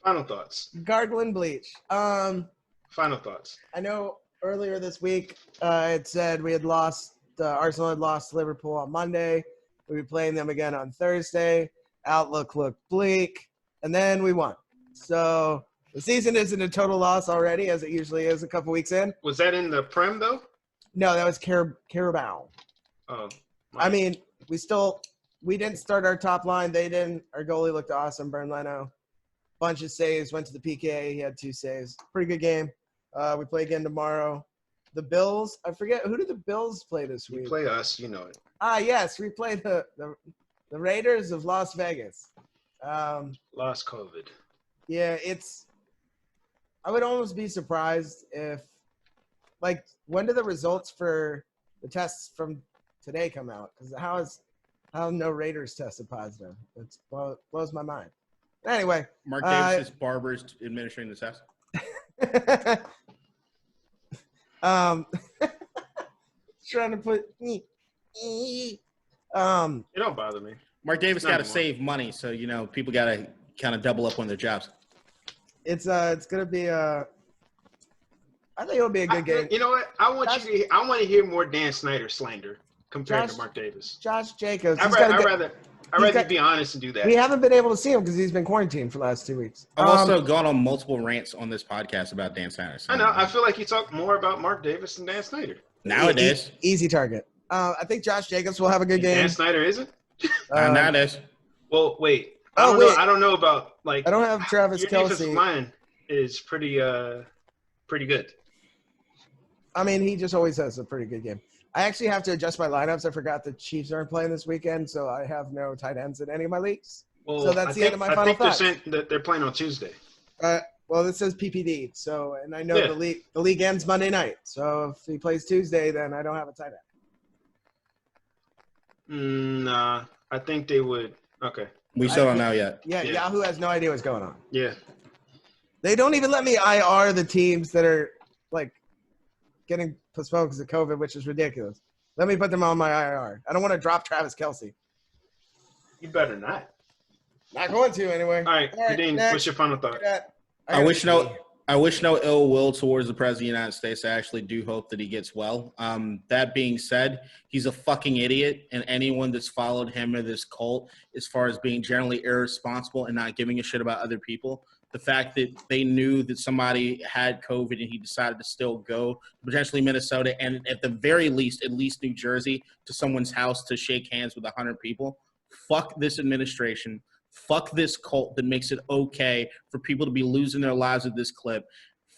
Final thoughts. Gargling bleach. Final thoughts. I know earlier this week it said we had lost Arsenal had lost to Liverpool on Monday. We'll be playing them again on Thursday. Outlook looked bleak, and then we won. So The season isn't a total loss already, as it usually is a couple weeks in. Was that in the Prem though? No, that was Carabao. Oh, I mean, we didn't start our top line. They didn't. Our goalie looked awesome. Bern Leno. Bunch of saves. Went to the PK. He had 2 saves. Pretty good game. We play again tomorrow. The Bills. I forget, who did the Bills play this week? You play us, you know it. Yes, we played the Raiders of Las Vegas. Lost COVID. Yeah, I would almost be surprised if, like, when do the results for the tests from today come out? Because how no Raiders tested positive? It blows my mind. Anyway. Mark Davis' barber is administering the test. Trying to put me. It don't bother me. Mark Davis got to save money, so people got to kind of double up on their jobs. It's gonna be I think it'll be a good game. You know what? I want to hear more Dan Snyder slander compared to Mark Davis. Josh Jacobs. I'd rather you be honest and do that. We haven't been able to see him because he's been quarantined for the last 2 weeks. I've also gone on multiple rants on this podcast about Dan Snyder. So I know. I feel like you talk more about Mark Davis than Dan Snyder. Nowadays. Easy target. I think Josh Jacobs will have a good game. Dan Snyder isn't? Nowadays. Well, wait. I don't know about, like. I don't have Travis your Kelce. Defensive line is pretty good. I mean, he just always has a pretty good game. I actually have to adjust my lineups. I forgot the Chiefs aren't playing this weekend, so I have no tight ends in any of my leagues. Well, so that's the end of my final thoughts. I think they're playing on Tuesday. Well, this says PPD, and I know the league ends Monday night. So if he plays Tuesday, then I don't have a tight end. Nah, I think they would. Okay. We still don't know yet. Yeah, Yahoo has no idea what's going on. Yeah. They don't even let me IR the teams that are, like, getting postponed because of COVID, which is ridiculous. Let me put them on my IR. I don't want to drop Travis Kelce. You better not. Not going to anyway. All right, Kadeen, what's your final thought? I wish no ill will towards the President of the United States. I actually do hope that he gets well. That being said, he's a fucking idiot, and anyone that's followed him or this cult as far as being generally irresponsible and not giving a shit about other people, the fact that they knew that somebody had COVID and he decided to still go potentially Minnesota and at the very least, at least New Jersey, to someone's house to shake hands with 100 people. Fuck this administration. Fuck this cult that makes it okay for people to be losing their lives at this clip.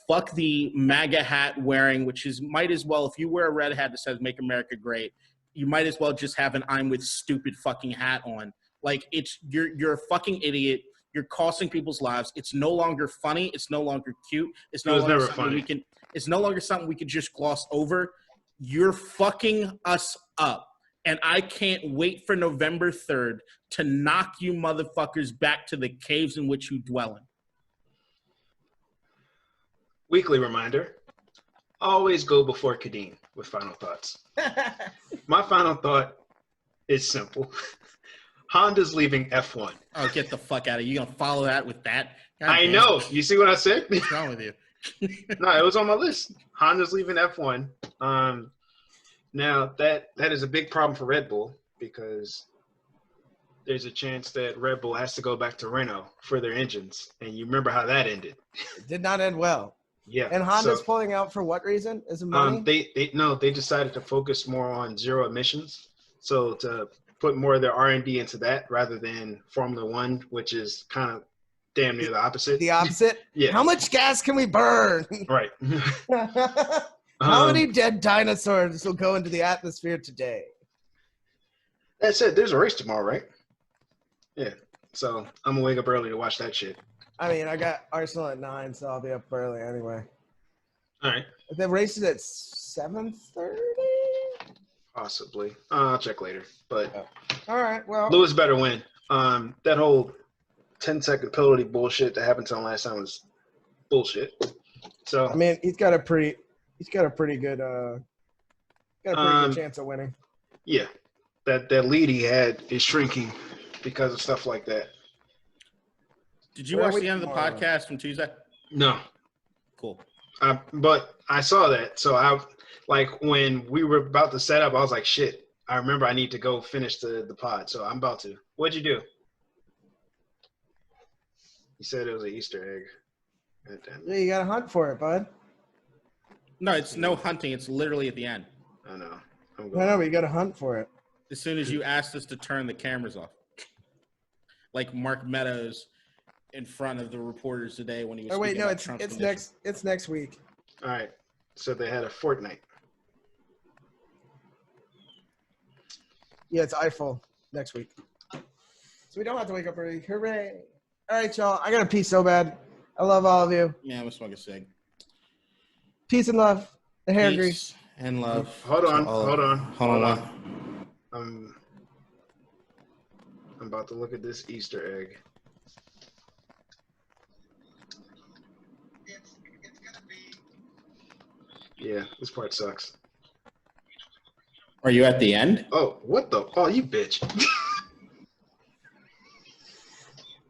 Fuck the MAGA hat wearing, which is might as well, if you wear a red hat that says Make America Great, you might as well just have an I'm with stupid fucking hat on. Like, you're a fucking idiot. You're costing people's lives. It's no longer funny. It's no longer cute. It's no longer something we can just gloss over. You're fucking us up. And I can't wait for November 3rd to knock you motherfuckers back to the caves in which you dwell in. Weekly reminder, always go before Kadeen with final thoughts. My final thought is simple. Honda's leaving F1. Oh, get the fuck out of here. You going to follow that with that? I know. You see what I said? What's wrong with you? No, it was on my list. Honda's leaving F1. Now, that is a big problem for Red Bull because there's a chance that Red Bull has to go back to Renault for their engines. And you remember how that ended. It did not end well. Yeah. And Honda's pulling out for what reason? Is it money? They decided to focus more on zero emissions. So to put more of their R&D into that rather than Formula One, which is kind of damn near the opposite. The opposite? Yeah. How much gas can we burn? Right. How many dead dinosaurs will go into the atmosphere today? That said, there's a race tomorrow, right? Yeah. So I'm going to wake up early to watch that shit. I mean, I got Arsenal at 9, so I'll be up early anyway. All right. The race is at 7:30? Possibly. I'll check later. But all right, well. Lewis better win. That whole 10-second penalty bullshit that happened to him last time was bullshit. So I mean, he's got a pretty good chance of winning. Yeah. That lead he had is shrinking because of stuff like that. Did you watch the end of the podcast from Tuesday? No. Cool. But I saw that. So when we were about to set up, I was like, shit, I remember I need to go finish the pod. So I'm about to. What'd you do? You said it was an Easter egg. God damn Yeah, it. you gotta hunt for it, bud. No, it's no hunting. It's literally at the end. I know. I'm I going. know, but you gotta hunt for it. As soon as you asked us to turn the cameras off. Like Mark Meadows in front of the reporters today when he was Oh wait, speaking no, about it's Trump's it's condition. next week. All right. So they had a Fortnite. Yeah, it's Eiffel next week. So we don't have to wake up early. Hooray! All right, y'all. I gotta pee so bad. I love all of you. Yeah, I'm gonna smoke a cig. Peace and love. The hair Peace grease. and love. Hold to on. all of- Hold on. Hold Hold on. on. I'm about to look at this Easter egg. It's gonna be. Yeah, this part sucks. Are you at the end? Oh, what the? Oh, you bitch.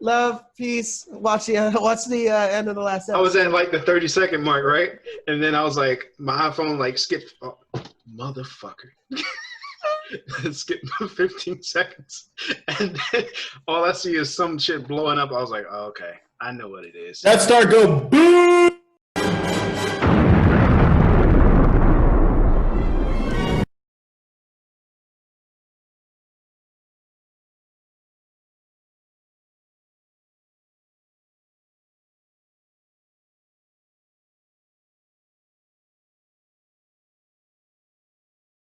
Love, peace. Watch the end of the last episode. I was at like the 30-second mark, right? And then I was like, my iPhone like skipped. Oh, motherfucker. Skip 15 seconds. And then all I see is some shit blowing up. I was like, oh, okay, I know what it is. That star go boom.